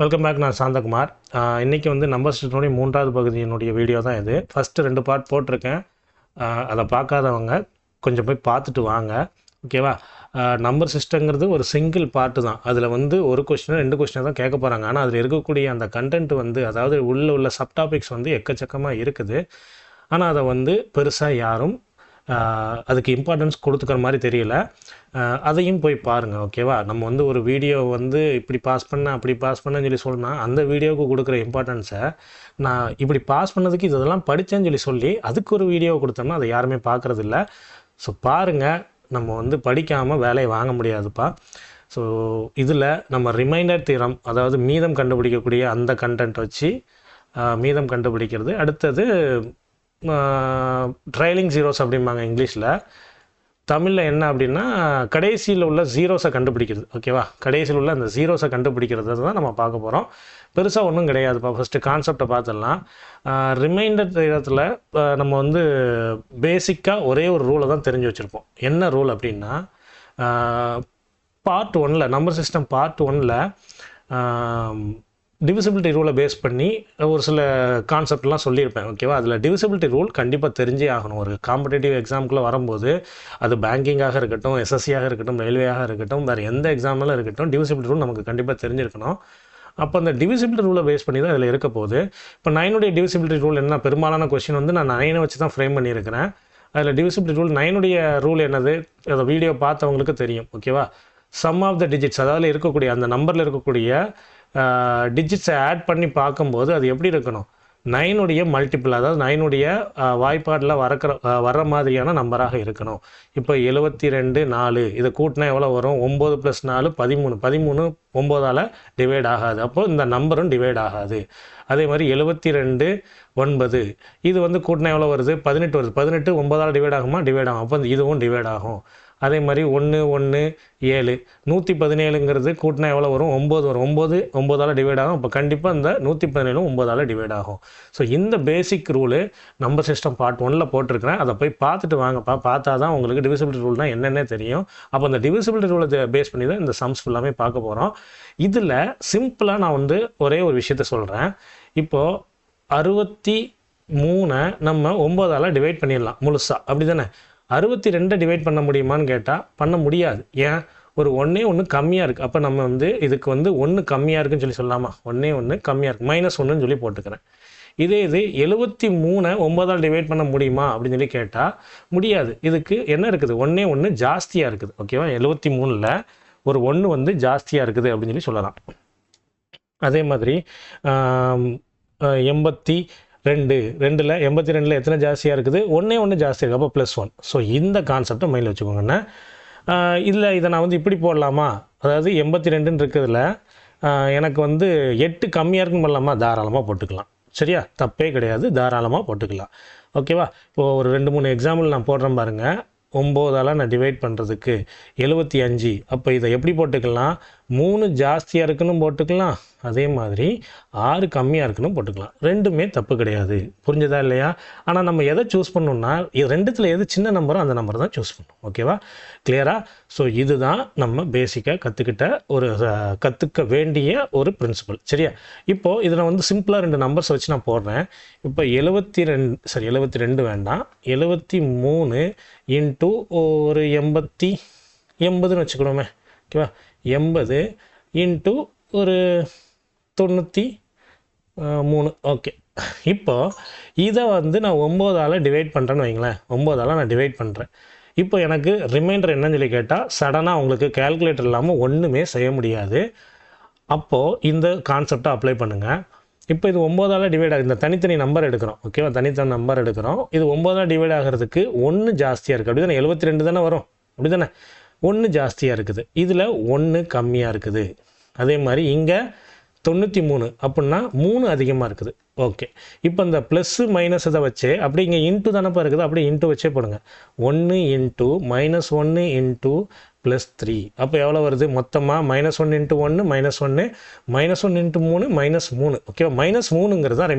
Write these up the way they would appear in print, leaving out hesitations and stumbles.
Welcome back. நான் சாந்தகுமார். இன்றைக்கி வந்து நம்பர் சிஸ்டத்தினுடைய 3வது பகுதியினுடைய வீடியோ தான் இது. ஃபஸ்ட்டு 2 பார்ட் போட்டிருக்கேன். அதை பார்க்காதவங்க கொஞ்சம் போய் பார்த்துட்டு வாங்க, ஓகேவா? நம்பர் சிஸ்டங்கிறது ஒரு சிங்கிள் பார்ட்டு தான். அதில் வந்து ஒரு கொஸ்டின் 2 கொஸ்டின் தான் கேட்க போகிறாங்க. ஆனால் அதில் இருக்கக்கூடிய அந்த கண்டென்ட் வந்து, அதாவது உள்ள சப்டாபிக்ஸ் வந்து எக்கச்சக்கமாக இருக்குது. ஆனால் அதை வந்து பெருசாக யாரும் அதுக்கு இம்பார்ட்டன்ஸ் கொடுத்துக்கிற மாதிரி தெரியல. அதையும் போய் பாருங்கள், ஓகேவா? நம்ம வந்து ஒரு வீடியோ வந்து இப்படி பாஸ் பண்ண அப்படி பாஸ் பண்ணேன்னு சொல்லி சொன்னால் அந்த வீடியோவுக்கு கொடுக்குற இம்பார்ட்டன்ஸை நான் இப்படி பாஸ் பண்ணதுக்கு இதெல்லாம் படித்தேன்னு சொல்லி அதுக்கு ஒரு வீடியோவை கொடுத்தோம்னா அதை யாருமே பார்க்குறதில்ல. ஸோ பாருங்கள், நம்ம வந்து படிக்காமல் வேலையை வாங்க முடியாதுப்பா. ஸோ இதில் நம்ம ரிமைண்டர் தியரம், அதாவது மீதம் கண்டுபிடிக்கக்கூடிய அந்த கண்டென்ட் வச்சு மீதம் கண்டுபிடிக்கிறது. அடுத்தது ட்ரைலிங் ஜீரோஸ் அப்படிம்பாங்க இங்கிலீஷில். தமிழில் என்ன அப்படின்னா கடைசியில் உள்ள ஜீரோஸை கண்டுபிடிக்கிறது, ஓகேவா? கடைசியில் உள்ள அந்த ஜீரோஸை கண்டுபிடிக்கிறது தான் நம்ம பார்க்க போகிறோம். பெருசாக ஒன்றும் கிடையாதுப்பா. ஃபஸ்ட்டு கான்செப்டை பார்த்துடலாம். ரிமைண்டர் தியரத்தில் நம்ம வந்து பேசிக்காக ஒரே ஒரு ரூலை தான் தெரிஞ்சு வச்சுருப்போம். என்ன ரூல் அப்படின்னா, பார்ட் 1ல் நம்பர் சிஸ்டம் பார்ட் 1ல் டிவிசிபிலிட்டி ரூலை பேஸ் பண்ணி ஒரு சில கான்செப்ட்லாம் சொல்லியிருப்பேன், ஓகேவா? அதில் டிவிசிபிலிட்டி ரூல் கண்டிப்பாக தெரிஞ்சே ஆகணும். ஒரு காம்படேட்டிவ் எக்ஸாமுக்குள்ளே வரும்போது, அது பேங்கிங்காக இருக்கட்டும், எஸ்எஸ்சியாக இருக்கட்டும், ரயில்வேயாக இருக்கட்டும், வேறு எந்த எக்ஸாமில் இருக்கட்டும், டிவிசிபிலிட்டி ரூல் நமக்கு கண்டிப்பாக தெரிஞ்சிருக்கணும். அப்போ அந்த டிவிசிபிலிட்டி ரூலை பேஸ் பண்ணி தான் இதில் இருக்க போகுது. இப்போ 9உடைய டிவிசிபிலிட்டி ரூல் என்ன? பெரும்பாலான கொஸ்டின் வந்து நான் 9 வச்சு தான் ஃப்ரேம் பண்ணியிருக்கிறேன். அதில் டிவிசிபிலிட்டி ரூல் 9உடைய ரூல் என்னது? அதை வீடியோ பார்த்தவங்களுக்கு தெரியும், ஓகேவா? சம் ஆஃப் த டிஜிட்ஸ், அதாவது இருக்கக்கூடிய அந்த நம்பரில் இருக்கக்கூடிய டிஜிட்ஸை ஆட் பண்ணி பார்க்கும்போது அது எப்படி இருக்கணும்? 9உடைய மல்டிபிள், அதாவது 9உடைய வாய்ப்பாடில் வர்ற மாதிரியான நம்பராக இருக்கணும். இப்போ 72 4 இதை கூட்டினா எவ்வளோ வரும்? 9 + 4 13. 13 9ஆல் டிவைட் ஆகாது. அப்போது இந்த நம்பரும் டிவைட் ஆகாது. அதே மாதிரி 72 9 இது வந்து கூட்டினா எவ்வளோ வருது? 18 வருது. 18 9ஆல் டிவைட் ஆகுமா? டிவைட் ஆகும். அப்போ இதுவும் டிவைட் ஆகும். அதே மாதிரி 1 1 7 117ங்கிறது கூட்டினா எவ்வளோ வரும்? 9 வரும். 9 9ஆல் டிவைட் ஆகும். அப்போ கண்டிப்பாக இந்த 117 9ஆல் டிவைட் ஆகும். ஸோ இந்த பேசிக் ரூலு நம்பர் சிஸ்டம் பார்ட் 1ல் போட்டிருக்கிறேன். அதை போய் பார்த்துட்டு வாங்கப்பா. பார்த்தா தான் உங்களுக்கு டிவிசிபிலிட்டி ரூல்னால் என்னென்ன தெரியும். அப்போ அந்த டிவிசிபிலிட்டி ரூலை பேஸ் பண்ணி தான் இந்த சம்ஸ் ஃபுல்லாமே பார்க்க போகிறோம். இதில் சிம்பிளாக நான் வந்து ஒரே ஒரு விஷயத்த சொல்கிறேன். இப்போது 63 நம்ம 9ஆல் டிவைட் பண்ணிடலாம் முழுசாக, அப்படி தானே? 62 டிவைட் பண்ண முடியுமான்னு கேட்டால் பண்ண முடியாது. ஏன்? ஒரு 1 கம்மியாக இருக்குது. அப்போ நம்ம வந்து இதுக்கு வந்து 1 கம்மியாக இருக்குன்னு சொல்லி சொல்லலாமா? 1 கம்மியாக இருக்குது, -1ன்னு சொல்லி போட்டுக்கிறேன். இது 73 9ஆல் டிவைட் பண்ண முடியுமா அப்படின்னு சொல்லி கேட்டால் முடியாது. இதுக்கு என்ன இருக்குது? 1 ஜாஸ்தியாக இருக்குது, ஓகேவா? 73ல் ஒரு 1 வந்து ஜாஸ்தியாக இருக்குது அப்படின்னு சொல்லி சொல்லலாம். அதே மாதிரி 82ல் எத்தனை ஜாஸ்தியாக இருக்குது? 1 ஜாஸ்தியாக இருக்குது. அப்போ +1. ஸோ இந்த கான்செப்டை மைண்டில் வச்சுக்கோங்கண்ணே. இதை நான் வந்து இப்படி போடலாமா? அதாவது 82ன்னு இருக்கிறதுல எனக்கு வந்து 8 கம்மியாக இருக்குன்னு பண்ணலாமா? தாராளமாக போட்டுக்கலாம். சரியா? தப்பே கிடையாது, தாராளமாக போட்டுக்கலாம், ஓகேவா? இப்போது ஒரு 2 3 எக்ஸாம்பிள் நான் போடுறேன் பாருங்கள். 9ஆல் நான் டிவைட் பண்ணுறதுக்கு 75. அப்போ இதை எப்படி போட்டுக்கலாம்? 3 ஜாஸ்தியாக இருக்குன்னு போட்டுக்கலாம், அதே மாதிரி 6 கம்மியாக இருக்குன்னு போட்டுக்கலாம். ரெண்டுமே தப்பு கிடையாது. புரிஞ்சதா இல்லையா? ஆனால் நம்ம எதை சூஸ் பண்ணணும்னா, ரெண்டுத்தில் எது சின்ன நம்பரோ அந்த நம்பர் தான் சூஸ் பண்ணணும், ஓகேவா? கிளியரா? ஸோ இதுதான் நம்ம பேசிக்காக கற்றுக்க வேண்டிய ஒரு பிரின்சிபல். சரியா? இப்போது இதில் வந்து சிம்பிளாக 2 நம்பர்ஸ் வச்சு நான் போடுறேன். இப்போ 72 வேண்டாம், 73 இன்ட்டு ஒரு 80ன்னு வச்சுக்கணுமே, ஓகேவா? 80 இன்ட்டு ஒரு 93. ஓகே. இப்போது இதை வந்து நான் 9ஆல் டிவைட் பண்ணுறேன்னு வைங்களேன். 9ஆல் நான் டிவைட் பண்ணுறேன். இப்போ எனக்கு ரிமைண்டர் என்னன்னு சொல்லி கேட்டால், சடனாக உங்களுக்கு கேல்குலேட்டர் இல்லாமல் ஒன்றுமே செய்ய முடியாது. அப்போது இந்த கான்செப்டை அப்ளை பண்ணுங்கள். இப்போ இது 9ஆல் டிவைட் ஆகுது. இந்த தனித்தனி நம்பர் எடுக்கிறோம், ஓகேவா? தனித்தனி நம்பர் எடுக்கிறோம். இது 9ஆல் டிவைட் ஆகிறதுக்கு 1 ஜாஸ்தியாக இருக்குது, அப்படி தானே? 72 தானே வரும், அப்படி தானே? 1 ஜாஸ்தியாக இருக்குது, இதில் 1 கம்மியாக இருக்குது. அதே மாதிரி இங்கே 93 அப்படின்னா 3 அதிகமாக இருக்குது. ஓகே. இப்போ இந்த ப்ளஸ்ஸு மைனஸ் இதை வச்சு அப்படி இங்கே இன்ட்டு தானப்பா இருக்குது, அப்படியே இன்ட்டு வச்சே போடுங்க. 1 இன்ட்டு -1 இன்ட்டு +3. அப்போ எவ்வளோ வருது மொத்தமாக? -1 இன்ட்டு 1 -1 -1 இன்ட்டு 3 -3. ஓகேவா? -3ங்கிறது தான்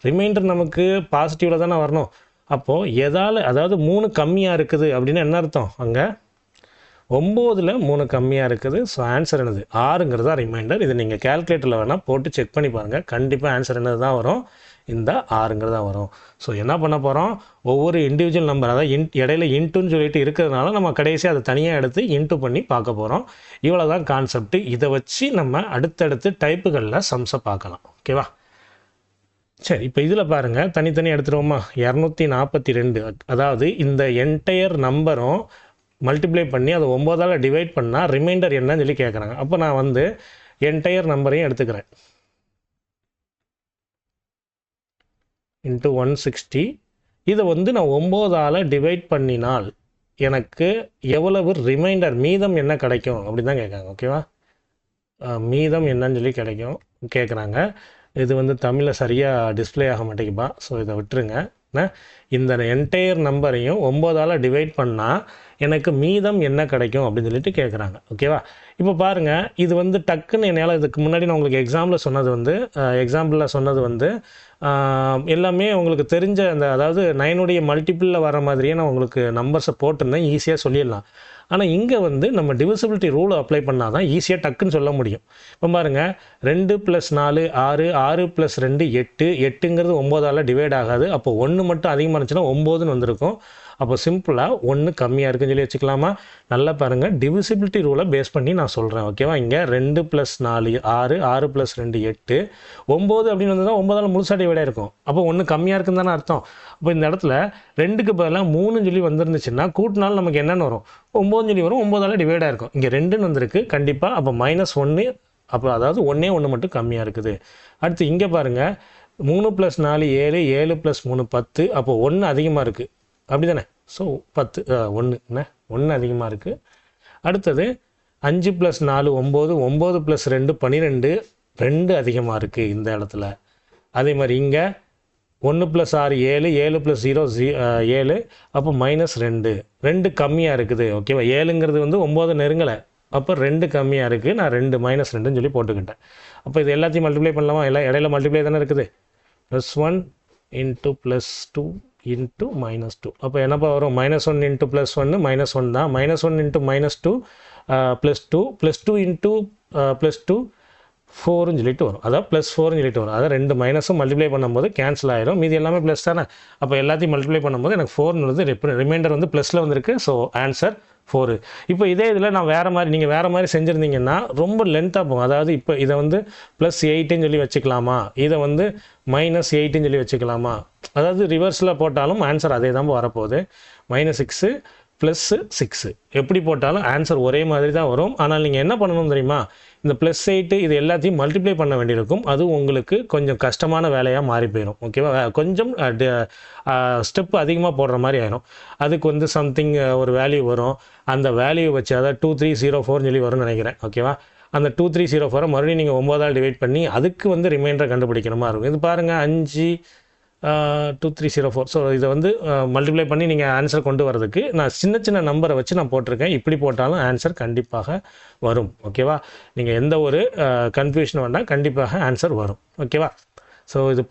ரிமைண்டர் நமக்கு பாசிட்டிவில் தானே வரணும். அப்போது அதாவது 3 கம்மியாக இருக்குது அப்படின்னு என்ன அர்த்தம்? அங்கே 9ல் 3 கம்மியாக இருக்குது. ஸோ ஆன்சர் என்னது? 6ங்கிறது தான் ரிமைண்டர். இது நீங்கள் கேல்குலேட்டரில் வேணால் போட்டு செக் பண்ணி பாருங்கள். கண்டிப்பாக ஆன்சர் என்னது தான் வரும்? இந்த 6ங்கிறது தான் வரும். ஸோ என்ன பண்ண போகிறோம்? ஒவ்வொரு இண்டிவிஜுவல் நம்பர், அதாவது இடையில இன்ட்டுன்னு சொல்லிட்டு இருக்கிறதுனால நம்ம கடைசியாக அதை தனியாக எடுத்து இன்ட்டு பண்ணி பார்க்க போகிறோம். இவ்வளோ தான் கான்செப்ட். இதை வச்சு நம்ம அடுத்தடுத்து டைப்புகளில் சம்ஸை பார்க்கலாம். ஓகேவா? சரி, இப்போ இதில் பாருங்கள், தனித்தனி எடுத்துருவோமா? 242. அதாவது இந்த என்டையர் நம்பரும் மல்டிப்ளை பண்ணி அதை 9ஆல் டிவைட் பண்ணால் ரிமைண்டர் என்னன்னு சொல்லி கேட்குறாங்க. அப்போ நான் வந்து என்டையர் நம்பரையும் எடுத்துக்கிறேன். இன்ட்டு 160. இதை வந்து நான் 9ஆல் டிவைட் பண்ணினால் எனக்கு எவ்வளவு ரிமைண்டர், மீதம் என்ன கிடைக்கும் அப்படின்னு தான் கேட்குறாங்க. ஓகேவா? மீதம் என்னன்னு சொல்லி கேட்குறாங்க. இது வந்து தமிழில் சரியாக டிஸ்பிளே ஆக மாட்டேங்குப்பா. ஸோ இதை விட்டுருங்க. இந்த என்டையர் நம்பரையும் 9ஆல் டிவைட் பண்ணால் எனக்கு மீதம் என்ன கிடைக்கும் அப்படின்னு சொல்லிட்டு கேட்குறாங்க. ஓகேவா? இப்போ பாருங்கள், இது வந்து டக்குன்னு என்னால், இதுக்கு முன்னாடி நான் உங்களுக்கு எக்ஸாம்பிளில் சொன்னது வந்து எல்லாமே உங்களுக்கு தெரிஞ்ச அந்த, அதாவது 9உடைய மல்டிப்பிளில் வர மாதிரியே நான் உங்களுக்கு நம்பர்ஸை போட்டிருந்தேன், ஈஸியாக சொல்லிடலாம். ஆனால் இங்கே வந்து நம்ம டிவிசிபிலிட்டி ரூலை அப்ளை பண்ணால் தான் ஈஸியாக டக்குன்னு சொல்ல முடியும். இப்போ பாருங்கள், 2 + 4 6, 6 + 2 8, 8ங்கிறது 9ஆல் டிவைட் ஆகாது. அப்போ 1 மட்டும் அதிகமாக இருந்துச்சுன்னா 9ன்னு வந்திருக்கும். அப்போ சிம்பிளாக 1 கம்மியாக இருக்குன்னு சொல்லி வச்சுக்கலாமா? நல்லா பாருங்கள், டிவிசிபிலிட்டி ரூலை பேஸ் பண்ணி நான் சொல்கிறேன். ஓகேவா? இங்கே 2 + 4 6, 6 + 2 8, 9 அப்படின்னு வந்து தான் 9ஆல் முழுசாக டிவைடாக இருக்கும். அப்போ 1 கம்மியாக இருக்குன்னு தானே அர்த்தம். அப்போ இந்த இடத்துல 2க்கு பதிலாக 3ன்னு சொல்லி வந்துருந்துச்சுன்னா கூட்டினாலும் நமக்கு என்னென்னு வரும்? 9ன்னு சொல்லி வரும். 9ஆல் டிவைடாக இருக்கும். இங்கே 2ன்னு வந்திருக்கு கண்டிப்பாக. அப்போ -1, அப்போ அதாவது 1 மட்டும் கம்மியாக இருக்குது. அடுத்து இங்கே பாருங்கள், 3 + 4 7, 7 + 3 10. அப்போ 1 அதிகமாக இருக்குது, அப்படி தானே? ஸோ 10 1 அதிகமாக இருக்குது. அடுத்தது 5 + 4 9, 9 + 2 12, 2 அதிகமாக இருக்குது இந்த இடத்துல. அதே மாதிரி இங்கே 1 + 6 7, 7 + 0 7. அப்போ -2, 2 கம்மியாக இருக்குது. ஓகேவா? 7ங்கிறது வந்து 9 நெருங்கலை. அப்போ 2 கம்மியாக இருக்குது. நான் 2 -2ன்னு சொல்லி போட்டுக்கிட்டேன். அப்போ இது எல்லாத்தையும் மல்டிப்ளை பண்ணலாமா? எல்லாம் இடையில மல்டிப்ளை தானே இருக்குது. +1 × +2 × -2. அப்போ என்னப்பா வரும்? -1 × +1 -1 தான். -1 × -2 +2, +2 × +2 4ன்னு சொல்லிட்டு வரும். அதாவது +4ன்னு சொல்லிட்டு வரும். அதாவது 2 மைனஸும் மல்டிப்ளை பண்ணும்போது கேன்சல் ஆயிரும். மீதி எல்லாமே ப்ளஸ் தானே. அப்போ எல்லாத்தையும் மல்டிப்ளை பண்ணும்போது எனக்கு 4ன்னு ரிமைண்டர் வந்து ப்ளஸில் வந்திருக்கு. So answer 4. இப்போ இதே இதில் நான் நீங்கள் வேறு மாதிரி செஞ்சுருந்தீங்கன்னா ரொம்ப லென்த்தாக போகும். அதாவது இப்போ இதை வந்து +8ன்னு சொல்லி வச்சுக்கலாமா, இதை வந்து -8ன்னு சொல்லி வச்சுக்கலாமா? அதாவது ரிவர்ஸில் போட்டாலும் ஆன்சர் அதே தான் வரப்போகுது. -6 +6 எப்படி போட்டாலும் ஆன்சர் ஒரே மாதிரி தான் வரும். ஆனால் நீங்கள் என்ன பண்ணணும் தெரியுமா? இந்த +8 இது எல்லாத்தையும் மல்டிப்ளை பண்ண வேண்டியிருக்கும். அது உங்களுக்கு கொஞ்சம் கஷ்டமான வேலையாக மாறி போயிடும். ஓகேவா? கொஞ்சம் ஸ்டெப் அதிகமாக போடுற மாதிரி ஆயிடும். அதுக்கு வந்து சம்திங் ஒரு வேல்யூ வரும். அந்த வேல்யூ வச்சு, அதாவது 2304 சொல்லி வரும்னு நினைக்கிறேன். ஓகேவா? அந்த 2304 மறுபடியும் நீங்கள் 9ஆல் டிவைட் பண்ணி அதுக்கு வந்து ரிமைண்டரை கண்டுபிடிக்கணுமா இருக்கும். இது பாருங்கள், 5 2304. ஸோ இதை வந்து மல்டிப்ளை பண்ணி நீங்கள் ஆன்சர் கொண்டு வரதுக்கு நான் சின்ன நம்பரை வச்சு நான் போட்டிருக்கேன். இப்படி போட்டாலும் ஆன்சர் கண்டிப்பாக வரும். ஓகேவா? நீங்கள் எந்த ஒரு கன்ஃபியூஷன் வேண்டாம், கண்டிப்பாக ஆன்சர் வரும். ஓகேவா? ஸோ இது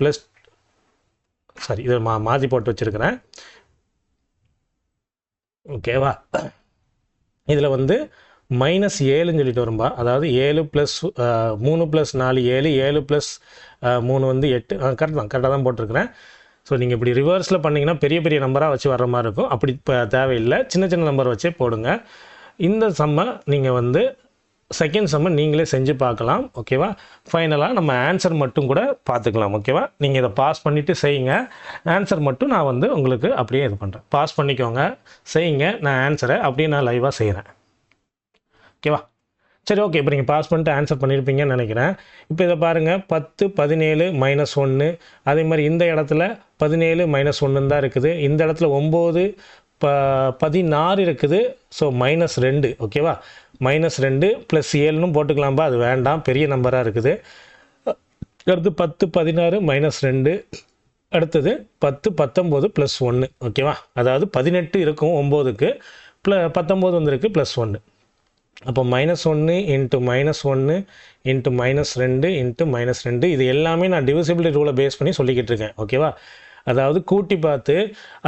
இதை மாற்றி போட்டு வச்சுருக்கிறேன். ஓகேவா? இதில் வந்து -7ன்னு சொல்லிட்டு வரும்பா. அதாவது 7 + 3 + 4 7, 7 + 3 வந்து 8. கரெக்டாக தான் போட்டிருக்கிறேன். ஸோ நீங்கள் இப்படி ரிவர்ஸில் பண்ணிங்கன்னா பெரிய நம்பராக வச்சு வர்ற மாதிரி இருக்கும். அப்படி இப்போ தேவையில்லை, சின்ன நம்பர் வச்சே போடுங்க. இந்த சம்மை நீங்கள் வந்து செகண்ட் சம்மை நீங்களே செஞ்சு பார்க்கலாம். ஓகேவா? ஃபைனலாக நம்ம ஆன்சர் மட்டும் கூட பார்த்துக்கலாம். ஓகேவா? நீங்கள் இதை பாஸ் பண்ணிவிட்டு செய்யுங்க. ஆன்சர் மட்டும் நான் வந்து உங்களுக்கு அப்படியே இது பண்ணுறேன். பாஸ் பண்ணிக்கோங்க, செய்யுங்க. நான் ஆன்சரை அப்படியே நான் லைவாக செய்கிறேன். ஓகேவா? சரி, ஓகே. இப்போ நீங்கள் பாஸ் பண்ணிட்டு ஆன்சர் பண்ணியிருப்பீங்கன்னு நினைக்கிறேன். இப்போ இதை பாருங்கள், 10 17 -1. அதே மாதிரி இந்த இடத்துல 17 -1 தான் இருக்குது. இந்த இடத்துல 9 16 இருக்குது. ஸோ -2. ஓகேவா? -2 + 7ன்னு போட்டுக்கலாம்பா. அது வேண்டாம், பெரிய நம்பராக இருக்குது. அடுத்து 10 16 -2. அடுத்தது 10 19 +1. ஓகேவா? அதாவது 18 இருக்கும் 9க்கு, 19 வந்திருக்கு +1. அப்போ -1 × -1 × -2 × -2. இது எல்லாமே நான் டிவிசிபிலிட்டி ரூலை பேஸ் பண்ணி சொல்லிக்கிட்டு இருக்கேன். ஓகேவா? அதாவது கூட்டி பார்த்து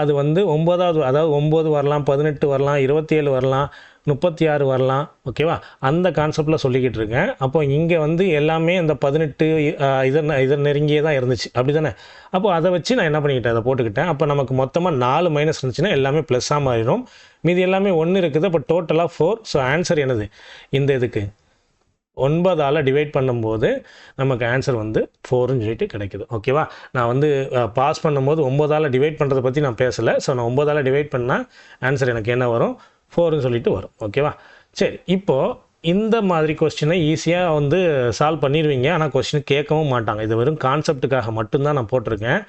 அது வந்து 9வது, அதாவது 9 வரலாம், 18 வரலாம், 27 வரலாம், 36 வரலாம். ஓகேவா, அந்த கான்செப்டில் சொல்லிக்கிட்டு இருக்கேன். அப்போ இங்கே வந்து எல்லாமே அந்த 18 இதை நெருங்கியே தான் இருந்துச்சு, அப்படி தானே? அப்போ அதை வச்சு நான் என்ன பண்ணிக்கிட்டேன், அதை போட்டுக்கிட்டேன். அப்போ நமக்கு மொத்தமாக 4 மைனஸ் இருந்துச்சுன்னா எல்லாமே ப்ளஸ்ஸாக மாறிடும். மீதி எல்லாமே 1 இருக்குது. அப்போ டோட்டலாக 4. ஸோ ஆன்சர் என்னது, இந்த இதுக்கு 9ஆல் டிவைட் பண்ணும்போது நமக்கு ஆன்சர் வந்து 4ன்னு சொல்லிட்டு கிடைக்குது. ஓகேவா, நான் வந்து பாஸ் பண்ணும்போது 9ஆல் டிவைட் பண்ணுறதை பற்றி நான் பேசலை. ஸோ நான் 9ஆல் டிவைட் பண்ணால் ஆன்சர் எனக்கு என்ன வரும், 4ன்னு சொல்லிட்டு வரும். ஓகேவா, சரி. இப்போது இந்த மாதிரி கொஸ்டினை ஈஸியாக வந்து சால்வ் பண்ணிடுவீங்க. ஆனால் கொஸ்டின் கேட்கவும் மாட்டாங்க. இது வெறும் கான்செப்ட்டுக்காக மட்டும்தான் நான் போட்டிருக்கேன்.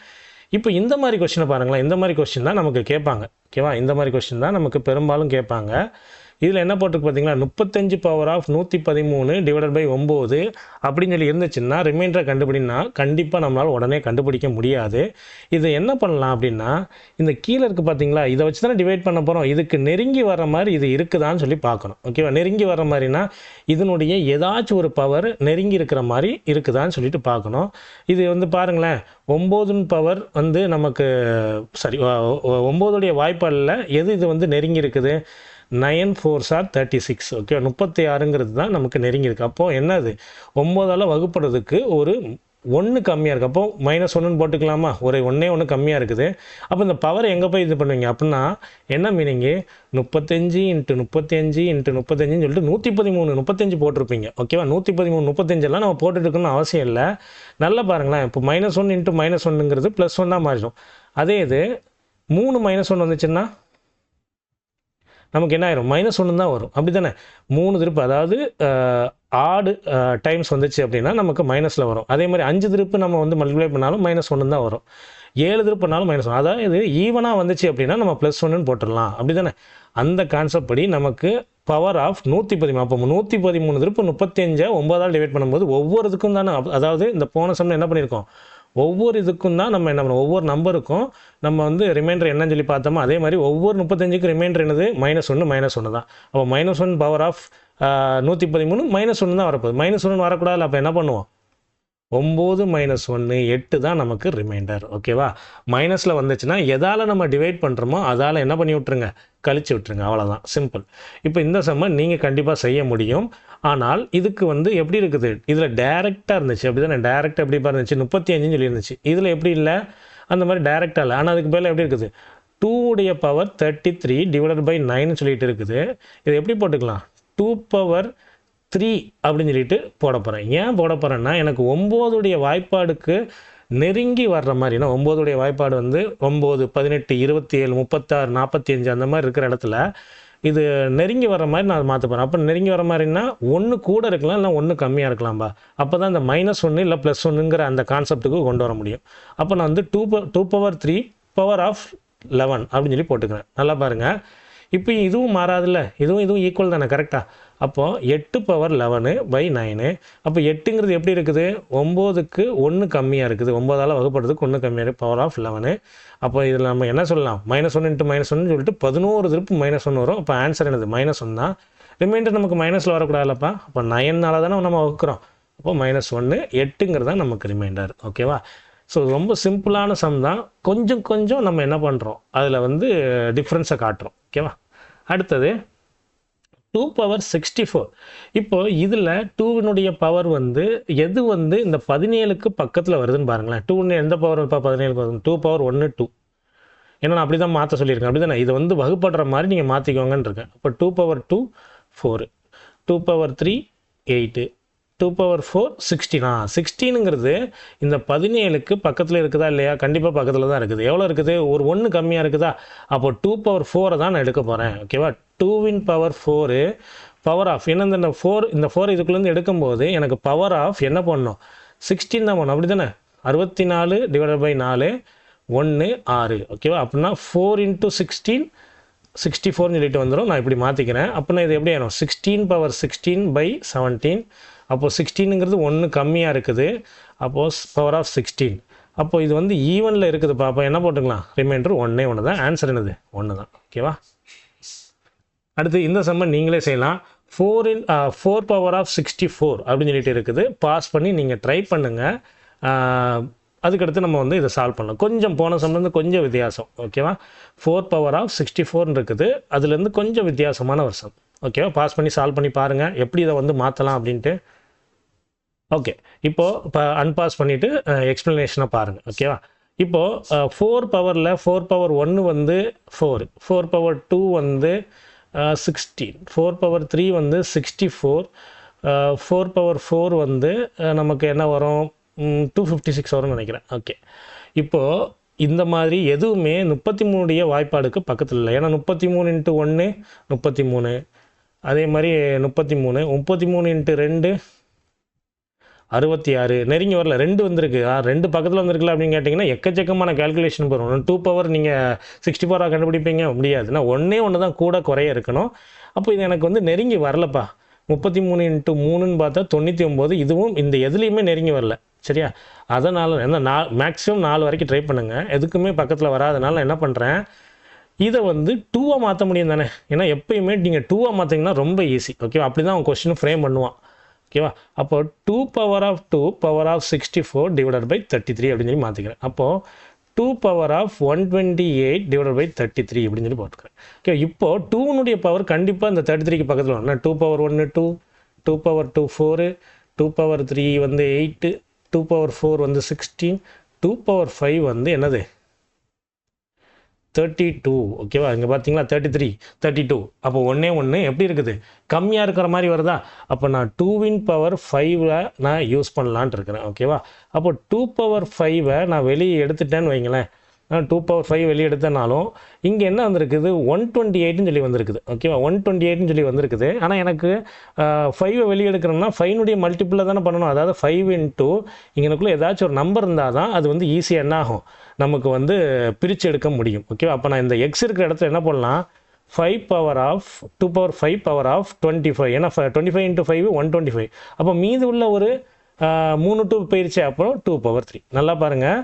இப்போ இந்த மாதிரி கொஸ்டினை பாருங்களேன். இந்த மாதிரி கொஸ்டின் தான் நமக்கு கேட்பாங்க. ஓகேவா, இந்த மாதிரி கொஸ்டின் தான் நமக்கு பெரும்பாலும் கேட்பாங்க. இதில் என்ன போட்டிருக்கு பார்த்தீங்களா, 35 பவர் ஆஃப் 113 டிவைடட் பை 9 அப்படின்னு சொல்லி இருந்துச்சுன்னா ரிமைண்டரை கண்டுபிடினா கண்டிப்பாக நம்மளால் உடனே கண்டுபிடிக்க முடியாது. இதை என்ன பண்ணலாம் அப்படின்னா, இந்த கீழே இருக்குது பார்த்தீங்களா, இதை வச்சு தானே டிவைட் பண்ண போகிறோம். இதுக்கு நெருங்கி வர மாதிரி இது இருக்குதான்னு சொல்லி பார்க்கணும். ஓகேவா, நெருங்கி வர மாதிரினா இதனுடைய ஏதாச்சும் ஒரு பவர் நெருங்கி இருக்கிற மாதிரி இருக்குதான்னு சொல்லிட்டு பார்க்கணும். இது வந்து பாருங்களேன், 9 பவர் வந்து நமக்கு சரி 9உடைய வாய்ப்பாடில் எது இது வந்து நெருங்கி இருக்குது, 9 4s are 36. ஓகே, 36ங்கிறது தான் நமக்கு நெருங்கி இருக்குது. அப்போது என்னது, 9ஆல் வகுப்படுறதுக்கு ஒரு 1 கம்மியாக இருக்குது. அப்போது -1ன்னு போட்டுக்கலாமா, ஒரு 1 கம்மியாக இருக்குது. அப்போ இந்த பவர் எங்கே போய் இது பண்ணுவீங்க அப்படின்னா என்ன மீனிங்கு, 35 × 35 × 35ன்னு சொல்லிட்டு 113 35 போட்டிருப்பீங்க. ஓகேவா, 113 35 நம்ம போட்டுட்டு இருக்கணும்னு அவசியம் இல்லை. நல்லா பாருங்களேன், இப்போ -1 × -1ங்கிறது +1 மாறிடும். அதே இது 3 -1 வந்துச்சுன்னா நமக்கு என்ன ஆயிரும், -1 தான் வரும். அப்படி தானே, 3 திருப்பு அதாவது ஆடு டைம்ஸ் வந்துச்சு அப்படின்னா நமக்கு மைனஸில் வரும். அதே மாதிரி 5 திருப்பு நம்ம வந்து மல்டிப்ளை பண்ணாலும் -1 தான் வரும். 7 திருப்புனாலும் -1. அதாவது ஈவனாக வந்துச்சு அப்படின்னா நம்ம +1ன்னு போட்டுடலாம். அப்படி தானே, அந்த கான்செப்ட் படி நமக்கு பவர் ஆஃப் 113. அப்போ 113 திருப்பு 35 9ஆல் டிவைட் பண்ணும்போது ஒவ்வொரு இதுக்கும் தானே, அதாவது இந்த போன சம்மில் என்ன பண்ணியிருக்கோம், ஒவ்வொரு இதுக்கும் தான் நம்ம என்ன பண்ணோம், ஒவ்வொரு நம்பருக்கும் நம்ம வந்து ரிமைண்டர் என்னன்னு சொல்லி பார்த்தோமோ அதே மாதிரி ஒவ்வொரு 35க்கு ரிமைண்டர் என்னது, -1 தான். அப்போ -1 பவர் ஆஃப் 113 -1 தான் வரப்போகுது. -1 வரக்கூடாது. அப்போ என்ன பண்ணுவோம், 9 -1 8 தான் நமக்கு ரிமைண்டர். ஓகேவா, மைனஸில் வந்துச்சுன்னா எதால் நம்ம டிவைட் பண்ணுறோமோ அதால் என்ன பண்ணி விட்ருங்க, கழிச்சு விட்டுருங்க. அவ்வளோதான், சிம்பிள். இப்போ இந்த சம்மை நீங்கள் கண்டிப்பாக செய்ய முடியும். ஆனால் இதுக்கு வந்து எப்படி இருக்குது, இதில் டேரெக்டாக இருந்துச்சு. அப்படி தானே, டேரெக்டாக எப்படி இருந்துச்சு, 35ன்னு சொல்லி இருந்துச்சு. இதில் எப்படி இல்லை, அந்த மாதிரி டேரெக்டாக இல்லை. ஆனால் அதுக்கு பேரில் எப்படி இருக்குது, 2உடைய பவர் 33 டிவைடட் பை 9ன்னு சொல்லிட்டு இருக்குது. இதை எப்படி போட்டுக்கலாம், 2 பவர் 3 அப்படின்னு சொல்லிட்டு போட போகிறேன். ஏன் போட போகிறேன்னா, எனக்கு 9உடைய வாய்ப்பாடுக்கு நெருங்கி வர்ற மாதிரினா 9உடைய வாய்ப்பாடு வந்து 9 18 27 36 45 அந்த மாதிரி இருக்கிற இடத்துல இது நெருங்கி வர மாதிரி நான் மாற்ற போகிறேன். அப்போ நெருங்கி வர மாதிரினா 1 கூட இருக்கலாம், இல்லை 1 கம்மியாக இருக்கலாம்பா. அப்போ தான் இந்த -1 இல்லை +1ங்கிற அந்த கான்செப்ட்டுக்கு கொண்டு வர முடியும். அப்போ நான் வந்து 2 பவர் 3 பவர் ஆஃப் 11 அப்படின்னு சொல்லி போட்டுக்கிறேன். நல்லா பாருங்கள், இப்போ இதுவும் மாறாதில்ல, இதுவும் ஈக்குவல் தானே, கரெக்டாக. அப்போது 8 பவர் 11 பை 9. அப்போ 8ங்கிறது எப்படி இருக்குது, 9க்கு 1 கம்மியாக இருக்குது, 9ஆல் வகுப்படுறதுக்கு 1 கம்மியாக இருக்குது, பவர் ஆஃப் 11. அப்போ இதில் நம்ம என்ன சொல்லலாம், -1 × -1 சொல்லிட்டு 11 திருப்பு -1 வரும். அப்போ ஆன்சர் என்னது, -1 தான். ரிமைண்டர் நமக்கு மைனஸில் வரக்கூடாதுல்லப்பா. அப்போ 9ஆல் தானே நம்ம வகுக்கிறோம். அப்போ -1 8ங்கிறது தான் நமக்கு ரிமைண்டர். ஓகேவா, ஸோ ரொம்ப சிம்பிளான சம் தான். கொஞ்சம் நம்ம என்ன பண்ணுறோம், அதில் வந்து டிஃப்ரென்ஸை காட்டுறோம். ஓகேவா, அடுத்தது 2 பவர் 64. இப்போ இதில் 2வினுடைய பவர் வந்து எது வந்து இந்த 17க்கு பக்கத்தில் வருதுன்னு பாருங்களேன். 2 எந்த பவர் இப்போ 17க்கு வருது, 2 பவர் 1 2. ஏன்னா நான் அப்படி தான் மாற்ற சொல்லியிருக்கேன். அப்படி தானே, இதை வந்து வகுப்படுற மாதிரி நீங்கள் மாற்றிக்கோங்கன்னு இருக்கேன். அப்போ 2 பவர் 2 4, 2 பவர் 3 8, 2 பவர் 4 16. 16ங்கிறது இந்த 17க்கு பக்கத்தில் இருக்குதா இல்லையா, கண்டிப்பாக பக்கத்தில் தான் இருக்குது. எவ்வளோ இருக்குது, ஒரு 1 கம்மியாக இருக்குதா. அப்போ 2 பவர் 4 தான் நான் எடுக்க போகிறேன். ஓகேவா, 2 பவர் 4 பவர் ஆஃப் என்ன, இந்த 4 இதுக்குள்ளேருந்து எடுக்கும்போது எனக்கு பவர் ஆஃப் என்ன பண்ணணும், 16 தான் பண்ணணும். அப்படி தானே, 64 டிவைடட் பை 4 1 6. ஓகேவா, அப்படின்னா 4 × 16 64ன்னு சொல்லிட்டு வந்துடும். நான் இப்படி மாற்றிக்கிறேன். அப்படின்னா இது எப்படி ஆகும், 16 பவர் 16 பை 17. அப்போது 16ங்கிறது 1 கம்மியாக இருக்குது. அப்போது பவர் ஆஃப் 16. அப்போது இது வந்து ஈவனில் இருக்குதுப்பா. அப்போ என்ன போட்டுக்கலாம், ரிமைண்டர் 1 தான். ஆன்சர் என்னது, 1 தான். ஓகேவா, அடுத்து இந்த சம்மை நீங்களே செய்யலாம். 4 பவர் ஆஃப் 64 அப்படின்னு சொல்லிட்டு இருக்குது. பாஸ் பண்ணி நீங்கள் ட்ரை பண்ணுங்கள். அதுக்கடுத்து நம்ம வந்து இதை சால்வ் பண்ணலாம். கொஞ்சம் போன சம்லேருந்து கொஞ்சம் வித்தியாசம். ஓகேவா, 4 பவர் ஆஃப் 64 இருக்குது, அதுலேருந்து கொஞ்சம் வித்தியாசமான ஒரு சம். ஓகேவா? பாஸ் பண்ணி சால்வ் பண்ணி பாருங்கள் எப்படி இதை வந்து மாற்றலாம் அப்படின்ட்டு. ஓகே, இப்போ அன்பாஸ் பண்ணிவிட்டு எக்ஸ்ப்ளனேஷனை பாருங்கள். ஓகேவா? இப்போது 4 பவரில் 4 பவர் 1 வந்து 4, 4 பவர் 2 வந்து 16, 4 பவர் 3 வந்து 64, 4 பவர் 4 வந்து நமக்கு என்ன வரும், 256 வரும்னு நினைக்கிறேன். ஓகே, இப்போது இந்த மாதிரி எதுவுமே 33 வாய்ப்பாடுக்கு பக்கத்தில் இல்லை. ஏன்னா 33 × 1 33, அதே மாதிரி 33, 33 × 2 66, நெருங்கி வரல. 2 வந்திருக்கு, 2 பக்கத்தில் வந்திருக்குல்ல அப்படின்னு கேட்டிங்கன்னா எக்கச்சக்கமான கேல்குலேஷன் போகிறோம். 2 பவர் நீங்கள் 64 கண்டுபிடிப்பீங்க முடியாது. நான் ஒன்று தான் கூட குறைய இருக்கணும். அப்போ இது எனக்கு வந்து நெருங்கி வரலப்பா. 33 × 3ன்னு பார்த்தா 99, இதுவும் இந்த எதுலேயுமே நெருங்கி வரல. சரியா? அதனால் என்ன, மேக்ஸிமம் 4 வரைக்கும் ட்ரை பண்ணுங்கள். எதுக்குமே பக்கத்தில் வராதனால என்ன பண்ணுறேன், இதை வந்து 2ஆக மாற்ற முடியும் தானே. ஏன்னா எப்பயுமே நீங்கள் 2ஆக மாற்றிங்கன்னா ரொம்ப ஈஸி. ஓகேவா? அப்படி தான் அவன் கொஸ்டின் ஃப்ரேம் பண்ணுவான். ஓகேவா? அப்போ 2 power of 2 power of 64 divided by 33 அப்படின்னு சொல்லி மாற்றிக்கிறேன். அப்போது 2 பவர் ஆஃப் 128 டிவைடட் பை 33 அப்படின்னு சொல்லி போட்டுக்கிறேன். ஓகே, இப்போது 2னுடைய பவர் கண்டிப்பாக இந்த 33க்கு பக்கத்தில் வரும். 2 பவர் 1 2, 2 பவர் 2 4, 2 பவர் 3 வந்து 8, 2 பவர் 4 வந்து 16, 2 பவர் 5 வந்து என்னது 32. ஓகேவா? இங்கே பார்த்தீங்களா 33 32. அப்போ ஒன்று எப்படி இருக்குது, கம்மியாக இருக்கிற மாதிரி வருதா? அப்போ நான் 2 பவர் 5 நான் யூஸ் பண்ணலான்ட்டு இருக்கிறேன். ஓகேவா? அப்போ 2 பவர் 5 நான் வெளியே எடுத்துட்டேன்னு வைங்களேன். 2 பவர் 5 வெளியே எடுத்தனாலும் இங்கே என்ன வந்திருக்குது, 128ன்னு சொல்லி வந்திருக்குது. ஓகேவா? 128ன்னு சொல்லி வந்திருக்குது. ஆனால் எனக்கு 5 வெளியே எடுக்கணும்னா 5னுடைய மல்டிப்பிளில் தானே பண்ணணும். அதாவது 5 × இங்கனுக்குள்ளே ஏதாச்சும் ஒரு நம்பர் இருந்தால் தான் அது வந்து ஈஸியாக என்ன ஆகும், நமக்கு வந்து பிரித்து எடுக்க முடியும். ஓகேவா? அப்போ நான் இந்த எக்ஸ் இருக்கிற இடத்துல என்ன பண்ணலாம், 5 power of 2 power 5 power of 25. ஏன்னா 25 × 5 125. அப்போ மீது உள்ள ஒரு 3 2 போயிடுச்சு. அப்புறம் 2 பவர் 3. நல்லா பாருங்கள்,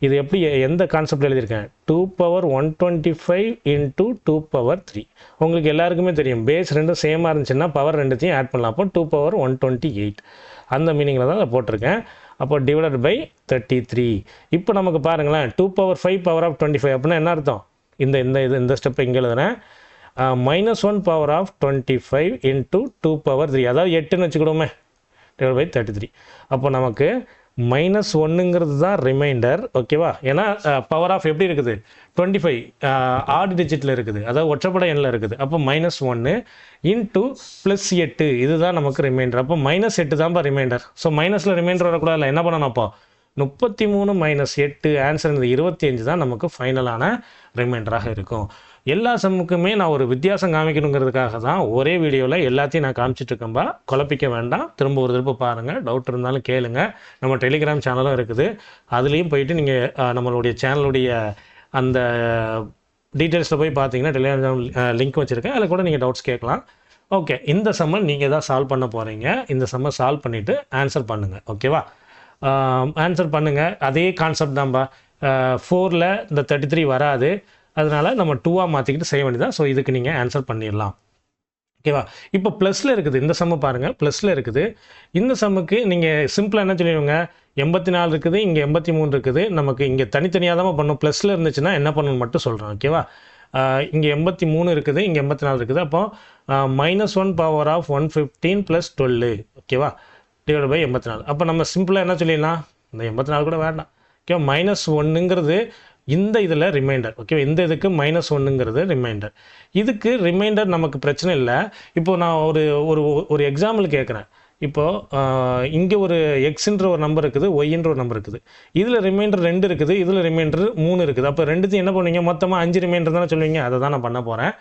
இது எப்படி எந்த கான்செப்ட் எழுதியிருக்கேன், 2 பவர் 125 × 2 பவர் 3. உங்களுக்கு எல்லாருக்குமே தெரியும், பேஸ் ரெண்டும் சேமாக இருந்துச்சுன்னா பவர் ரெண்டுத்தையும் ஆட் பண்ணலாம். அப்போ 2 பவர் 128 அந்த மீனிங்கில் தான் அதை போட்டிருக்கேன். அப்போ டிவைடட் பை 33. இப்போ நமக்கு பாருங்களேன், 2 பவர் 5 பவர் ஆஃப் 25 அப்படின்னா என்ன அர்த்தம், இந்த ஸ்டெப்பை இங்கே எழுதுறேன். -1 பவர் ஆஃப் 25 × 2 பவர் 3, அதாவது 8ன்னு வச்சுக்கிடுவோமே, டிவைட் பை 33. அப்போ நமக்கு -1ங்கிறது தான் ரிமைண்டர். ஓகேவா? ஏன்னா பவர் ஆஃப் எப்படி இருக்குது, 25 ஆட் டிஜிட்டில் இருக்குது, அதாவது ஒற்றைப்படை எண்ணில் இருக்குது. அப்போ -1 × +8 இதுதான் நமக்கு ரிமைண்டர். அப்போ -8 தான்ப்பா ரிமைண்டர். ஸோ மைனஸில் ரிமைண்டர் வரக்கூடாது. என்ன பண்ணணும், அப்போ 33 - 8 ஆன்சர் 25 தான் நமக்கு ஃபைனலான ரிமைண்டராக இருக்கும். எல்லா சம்முக்குமே நான் ஒரு வித்தியாசம் காமிக்கணுங்கிறதுக்காக தான் ஒரே வீடியோவில் எல்லாத்தையும் நான் காமிச்சிட்ருக்கேன்பா. குழப்பிக்க வேண்டாம், திரும்ப ஒரு திரும்ப பாருங்கள், டவுட் இருந்தாலும் கேளுங்க. நம்ம டெலிகிராம் சேனலும் இருக்குது, அதுலேயும் போயிட்டு நீங்கள் நம்மளுடைய சேனலுடைய அந்த டீட்டெயில்ஸில் போய் பார்த்தீங்கன்னா டெலிகிராம் லிங்க் வச்சுருக்கேன், அதில் கூட நீங்கள் டவுட்ஸ் கேட்கலாம். ஓகே, இந்த சம்மை நீங்கள் தான் சால்வ் பண்ண போகிறீங்க. இந்த சம்மை சால்வ் பண்ணிவிட்டு ஆன்சர் பண்ணுங்கள். ஓகேவா? ஆன்சர் பண்ணுங்கள். அதே கான்செப்ட் தான்ப்பா. 4ல் இந்த 33 வராது, அதனால் நம்ம 2ஆக மாற்றிக்கிட்டு செய்ய வேண்டியதான். ஸோ இதுக்கு நீங்கள் ஆன்சர் பண்ணிடலாம். ஓகேவா? இப்போ ப்ளஸில் இருக்குது, இந்த சம்மு பாருங்கள், ப்ளஸில் இருக்குது. இந்த சம்முக்கு நீங்கள் சிம்பிளாக என்ன சொல்லிடுங்க, 84 இருக்குது, இங்கே 83 இருக்குது. நமக்கு இங்கே தனித்தனியாக தான் பண்ணும். ப்ளஸில் இருந்துச்சுன்னா என்ன பண்ணணும்னு மட்டும் சொல்கிறேன். ஓகேவா? இங்கே 83 இருக்குது, இங்கே 84 இருக்குது. அப்போ -1 பவர் ஆஃப் 115 + 12. ஓகேவா? Divide by 84. அப்போ நம்ம சிம்பிளாக என்ன சொல்லிடலாம், இந்த 84 கூட வேண்டாம். ஓகே, -1ங்கிறது இந்த இதில் ரிமைண்டர். ஓகே, இந்த இதுக்கு -1ங்கிறது ரிமைண்டர். இதுக்கு ரிமைண்டர் நமக்கு பிரச்சனை இல்லை. இப்போது நான் ஒரு எக்ஸாம்பிள் கேட்குறேன். இப்போது இங்கே ஒரு எக்ஸ்ன்ற ஒரு நம்பர் இருக்குது, ஒய்ன்ற ஒரு நம்பர் இருக்குது. இதில் ரிமைண்டர் 2 இருக்குது, இதில் ரிமைண்டர் 3 இருக்குது. அப்போ ரெண்டுத்தையும் என்ன பண்ணுவீங்க, மொத்தமாக 5 ரிமைண்டர் தானே சொல்லுவீங்க. அதை தான் நான் பண்ண போகிறேன்.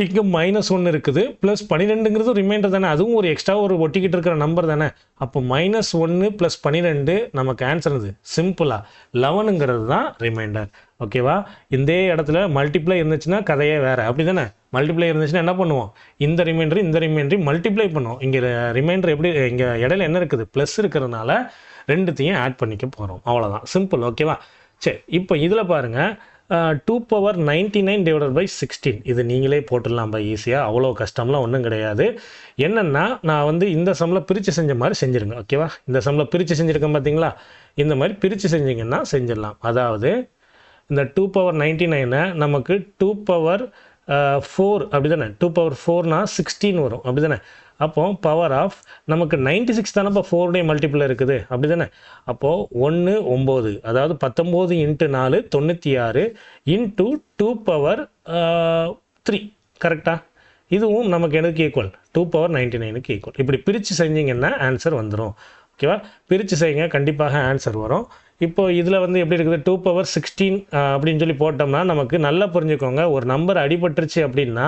இங்கே -1 இருக்குது, ப்ளஸ் 12ங்கிறது ரிமைண்டர் தானே, அதுவும் ஒரு எக்ஸ்ட்ரா ஒரு ஒட்டிக்கிட்டு இருக்கிற நம்பர் தானே. அப்போ -1 + 12 நமக்கு ஆன்சர் இது சிம்பிளாக 11ங்கிறது தான் ரிமைண்டர். ஓகேவா? இந்த இடத்துல மல்டிப்ளை இருந்துச்சுன்னா கதையே வேறு, அப்படி தானே. மல்டிப்ளை இருந்துச்சுன்னா என்ன பண்ணுவோம், இந்த ரிமைண்டரையும் மல்டிப்ளை பண்ணுவோம். இங்கே ரிமைண்டர் எப்படி, இங்கே இடையில என்ன இருக்குது, ப்ளஸ் இருக்கிறதுனால ரெண்டுத்தையும் ஆட் பண்ணிக்க போகிறோம். அவ்வளோதான், சிம்பிள். ஓகேவா? சரி, இப்போ இதில் பாருங்கள், 2 பவர் 99 டிவைடட் பை 16. இது நீங்களே போட்டுடலாம் ஈஸியாக, அவ்வளோ கஷ்டம்லாம் ஒன்றும் கிடையாது. என்னென்னா நான் இந்த சம்மில் பிரித்து செஞ்ச மாதிரி செஞ்சுருங்க. ஓகேவா? இந்த சம்மில் பிரித்து செஞ்சுருக்கேன் பார்த்தீங்களா, இந்த மாதிரி பிரித்து செஞ்சிங்கன்னா செஞ்சிடலாம். அதாவது இந்த 2 பவர் 99 நமக்கு 2 பவர் 4 அப்படி தானே, 2^4 16 வரும் அப்படி தானே. அப்போது பவர் ஆஃப் நமக்கு 96 தானேப்பா 4 மல்டிபிள் இருக்குது அப்படி தானே. அப்போது 1 9, அதாவது 19 × 4 96 இன்ட்டு 2^3 கரெக்டாக. இதுவும் நமக்கு எனக்கு ஈக்குவல் 2^99 ஈக்குவல். இப்படி பிரித்து செஞ்சிங்கன்னா ஆன்சர் வந்துடும். ஓகேவா, பிரித்து செய்யுங்க, கண்டிப்பாக ஆன்சர் வரும். இப்போது இதில் வந்து எப்படி இருக்குது, 2^16 அப்படின்னு சொல்லி போட்டோம்னா நமக்கு நல்லா புரிஞ்சுக்கோங்க, ஒரு நம்பர் அடிபட்டுருச்சு அப்படின்னா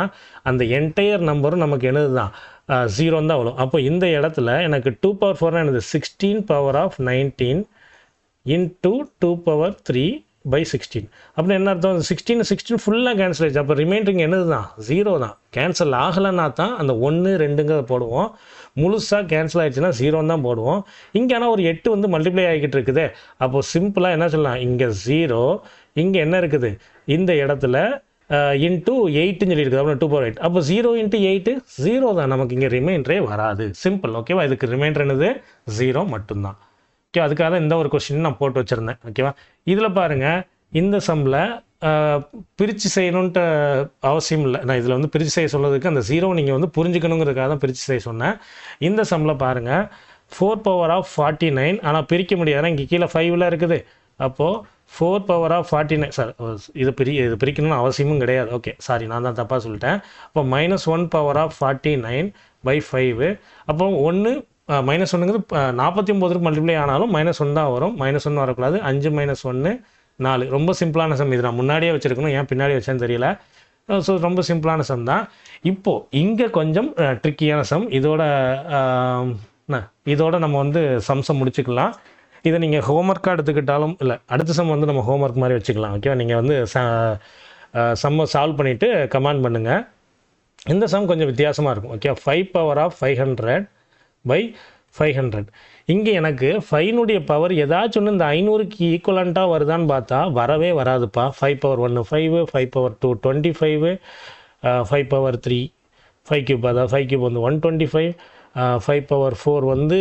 அந்த என்டையர் நம்பரும் நமக்கு என்னது தான் 0 தான் வரும். அப்போ இந்த இடத்துல எனக்கு 2^4 என்னது 16^19 இன்ட்டு 2^3/16. அப்படின்னு என்ன அர்த்தம், 16 ஃபுல்லாக கேன்சல் ஆகிடுச்சு. அப்போ ரிமைண்டரிங் என்னது தான் 0 தான். கேன்சல் ஆகலைன்னா தான் அந்த 1 2ங்கிறத போடுவோம். முழுசாக கேன்சல் ஆகிடுச்சுன்னா 0 தான் போடுவோம். இங்கே ஆனால் ஒரு 8 வந்து மல்டிப்ளை ஆகிக்கிட்டு இருக்குது. அப்போது சிம்பிளாக என்ன சொல்லலாம், இங்கே 0, இங்கே என்ன இருக்குது இந்த இடத்துல இன்ட்டு 8ன்னு சொல்லியிருக்குது. அப்புறம் 2^8. அப்போ 0 × 8 0 தான், நமக்கு இங்கே ரிமைண்டரே வராது. சிம்பிள். ஓகேவா, இதுக்கு ரிமைண்டர் என்னது 0 மட்டும்தான். ஓகே, அதுக்காக தான் இந்த ஒரு கொஸ்டின் நான் போட்டு வச்சுருந்தேன். ஓகேவா, இதில் பாருங்கள், இந்த சம்மில் பிரித்து செய்யணுன்ட்டு அவசியம் இல்லை. நான் இதில் வந்து பிரித்து செய்ய சொல்கிறதுக்கு அந்த 0 நீங்கள் வந்து புரிஞ்சுக்கணுங்கிறதுக்காக தான் பிரித்து செய்ய சொன்னேன். இந்த சம்மில் பாருங்கள் 4^49, ஆனால் பிரிக்க முடியாது, இங்கே கீழே 5ல் இருக்குது. அப்போது 4^49 சார், இது பிரிக்கணும்னு அவசியமும் கிடையாது. ஓகே, சாரி, நான் தான் தப்பாக சொல்லிட்டேன். அப்போ -1^49/5. அப்போ 1 -1ங்கிறது 49க்கு மல்டிப்ளை ஆனாலும் -1 தான் வரும். -1 வரக்கூடாது. 5 - 1 4. ரொம்ப சிம்பிளான சம். இது நான் முன்னாடியே வச்சுருக்கணும், ஏன் பின்னாடி வச்சேன்னு தெரியல. ஸோ ரொம்ப சிம்பிளான சம் தான். இப்போது இங்கே கொஞ்சம் ட்ரிக்கியான சம். இதோட நம்ம வந்து சம்ஸை முடிச்சுக்கலாம். இதை நீங்கள் ஹோம்ஒர்க்காக எடுத்துக்கிட்டாலும் இல்லை, அடுத்த சம் வந்து நம்ம ஹோம்ஒர்க் மாதிரி வச்சுக்கலாம். ஓகேவா, நீங்கள் வந்து சம்மை சால்வ் பண்ணிவிட்டு கமெண்ட் பண்ணுங்கள். இந்த சம் கொஞ்சம் வித்தியாசமாக இருக்கும். ஓகே, 5^500/500. இங்கே எனக்கு 5னுடைய பவர் ஏதாச்சும் ஒன்று இந்த 500க்கு ஈக்குவலண்ட்டாக வருதான்னு பார்த்தா வரவே வராதுப்பா. 5^1 5, 5^2 25, 5^3 5³ அதாவது 5³ வந்து 125, 5^4 வந்து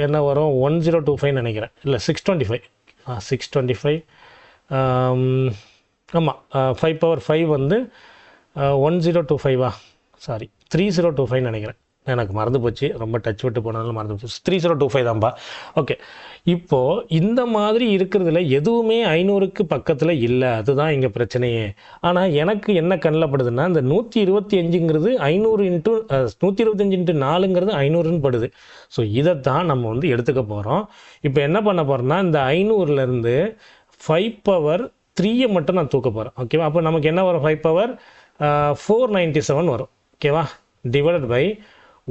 என்ன வரும் 1025 நினைக்கிறேன், இல்லை 625. 625 ஆமாம். 5^5 வந்து 1025 சாரி 3025 நினைக்கிறேன். எனக்கு மறந்து போச்சு, ரொம்ப டச் விட்டு போனதுனால மறந்து போச்சு. 3025 தான்ப்பா. ஓகே, இப்போது இந்த மாதிரி இருக்கிறதுல எதுவுமே 500க்கு பக்கத்தில் இல்லை, அதுதான் இங்கே பிரச்சனையே. ஆனால் எனக்கு என்ன கண்ணில் படுதுன்னா, இந்த 125ங்கிறது 500 125 × 4ங்கிறது 500ன்னு படுது. ஸோ இதைத்தான் நம்ம வந்து எடுத்துக்க போகிறோம். இப்போ என்ன பண்ண போகிறோம்னா, இந்த 500லேருந்து 5^3 மட்டும் நான் தூக்க போகிறேன். ஓகேவா, அப்போ நமக்கு என்ன வரும், 5^497 வரும். ஓகேவா, டிவைடட் பை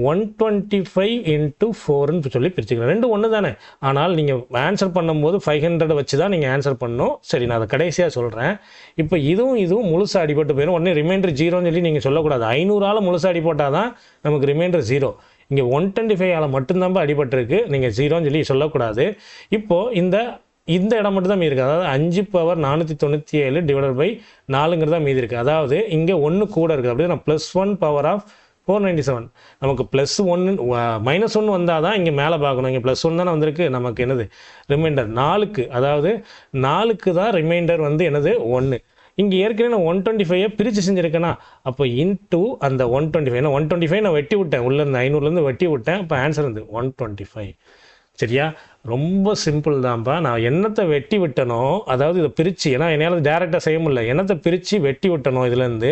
125 × 4ன்னு சொல்லி பிரிச்சுக்கிறேன். ரெண்டு ஒன்று தானே. ஆனால் நீங்கள் ஆன்சர் பண்ணும்போது 500 வச்சு தான் நீங்கள் ஆன்சர் பண்ணணும். சரி, நான் அதை கடைசியாக சொல்கிறேன். இப்போ இதுவும் முழுசாக அடிபட்டு போயிடும். உடனே ரிமைண்டர் 0ன்னு சொல்லி நீங்கள் சொல்லக்கூடாது. 500ஆல் முழுசாக அடிபட்டால் தான் நமக்கு ரிமைண்டர் 0. இங்கே 125ஆல் மட்டும்தான் அடிபட்டிருக்கு, நீங்கள் 0ன்னு சொல்லி சொல்லக்கூடாது. இப்போது இந்த இடம் மட்டும் தான் மீதி இருக்குது. அதாவது 5^497 டிவைடட் பை 4ங்கிறது தான் மீதி இருக்குது. அதாவது இங்கே 1 கூட இருக்குது. அப்படியே நான் +1^497. நமக்கு +1 -1 வந்தால் தான் இங்கே மேலே பார்க்கணும். இங்கே +1 தானே வந்திருக்கு. நமக்கு என்னது ரிமைண்டர் 4க்கு, அதாவது 4க்கு தான் ரிமைண்டர் வந்து என்னது 1. இங்கே ஏற்கனவே நான் 125 பிரித்து செஞ்சுருக்கேன்னா, அப்போ இன்ட்டு அந்த 125. ஏன்னா 125 நான் வெட்டி விட்டேன், உள்ளேருந்து 500லேருந்து வெட்டி விட்டேன். அப்போ ஆன்சர் வந்து 125. சரியா, ரொம்ப சிம்பிள் தான்ப்பா. நான் என்னத்தை வெட்டி விட்டனோ, அதாவது இதை பிரித்து, ஏன்னா என்னால் டேரெக்டாக செய்ய முடியல, என்னத்தை பிரித்து வெட்டி விட்டனோ இதுலேருந்து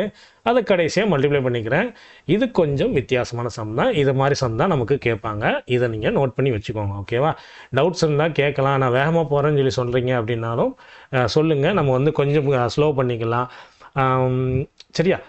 அதை கடைசியாக மல்டிப்ளை பண்ணிக்கிறேன். இது கொஞ்சம் வித்தியாசமான சம் தான். இது மாதிரி சம் தான் நமக்கு கேட்பாங்க. இதை நீங்கள் நோட் பண்ணி வச்சுக்கோங்க. ஓகேவா, டவுட்ஸ் இருந்தால் கேட்கலாம். நான் வேகமாக போகிறேன்னு சொல்லி சொல்கிறீங்க அப்படின்னாலும் சொல்லுங்கள், நம்ம வந்து கொஞ்சம் ஸ்லோ பண்ணிக்கலாம். சரியா,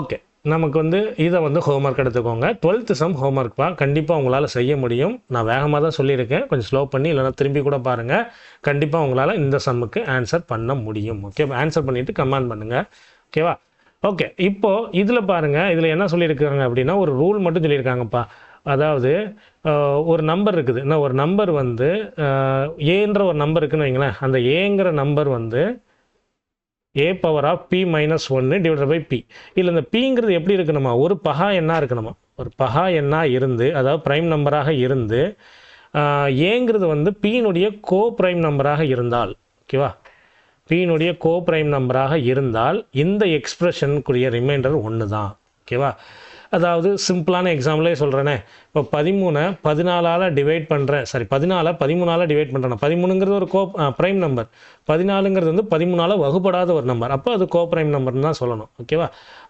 ஓகே. நமக்கு வந்து இதை வந்து ஹோம்ஒர்க் எடுத்துக்கோங்க. 12th சம் ஹோம்ஒர்க்ப்பா, கண்டிப்பாக உங்களால் செய்ய முடியும். நான் வேகமாக தான் சொல்லியிருக்கேன், கொஞ்சம் ஸ்லோ பண்ணி இல்லைனா திரும்பி கூட பாருங்கள். கண்டிப்பாக உங்களால் இந்த சம்முக்கு ஆன்சர் பண்ண முடியும். ஓகே, ஆன்சர் பண்ணிவிட்டு கமெண்ட் பண்ணுங்கள். ஓகேவா, ஓகே. இப்போது இதில் பாருங்கள், இதில் என்ன சொல்லியிருக்காங்க அப்படின்னா, ஒரு ரூல் மட்டும் சொல்லியிருக்காங்கப்பா. அதாவது ஒரு நம்பர் இருக்குது. ஒரு நம்பர் வந்து ஏன்ற ஒரு நம்பர் இருக்குன்னு வைங்களேன். அந்த ஏங்கிற நம்பர் வந்து a⁻p−1 டிவைடட் பை p. இல்லை இந்த பிங்கிறது எப்படி இருக்கணுமா, ஒரு பகா எண்ணாக இருக்கணுமா. ஒரு பகா எண்ணாக இருந்து, அதாவது ப்ரைம் நம்பராக இருந்து, ஏங்கிறது வந்து பியினுடைய கோ ப்ரைம் நம்பராக இருந்தால், ஓகேவா, பியினுடைய கோப்ரைம் நம்பராக இருந்தால் இந்த எக்ஸ்பிரஷனுக்குரிய ரிமைண்டர் ஒன்று தான். ஓகேவா? அதாவது சிம்பிளான எக்ஸாம்பிளே சொல்கிறேனே, இப்போ 14 டிவைட் பண்ணுறேன், சாரி 14 டிவைட் பண்ணுறேன். 13ங்கிறது ஒரு ப்ரைம் நம்பர், 14ங்கிறது வந்து 13 வகுப்படாத ஒரு நம்பர், அப்போ அது கோப்ரைம் நம்பர்னு தான் சொல்லணும். ஓகேவா?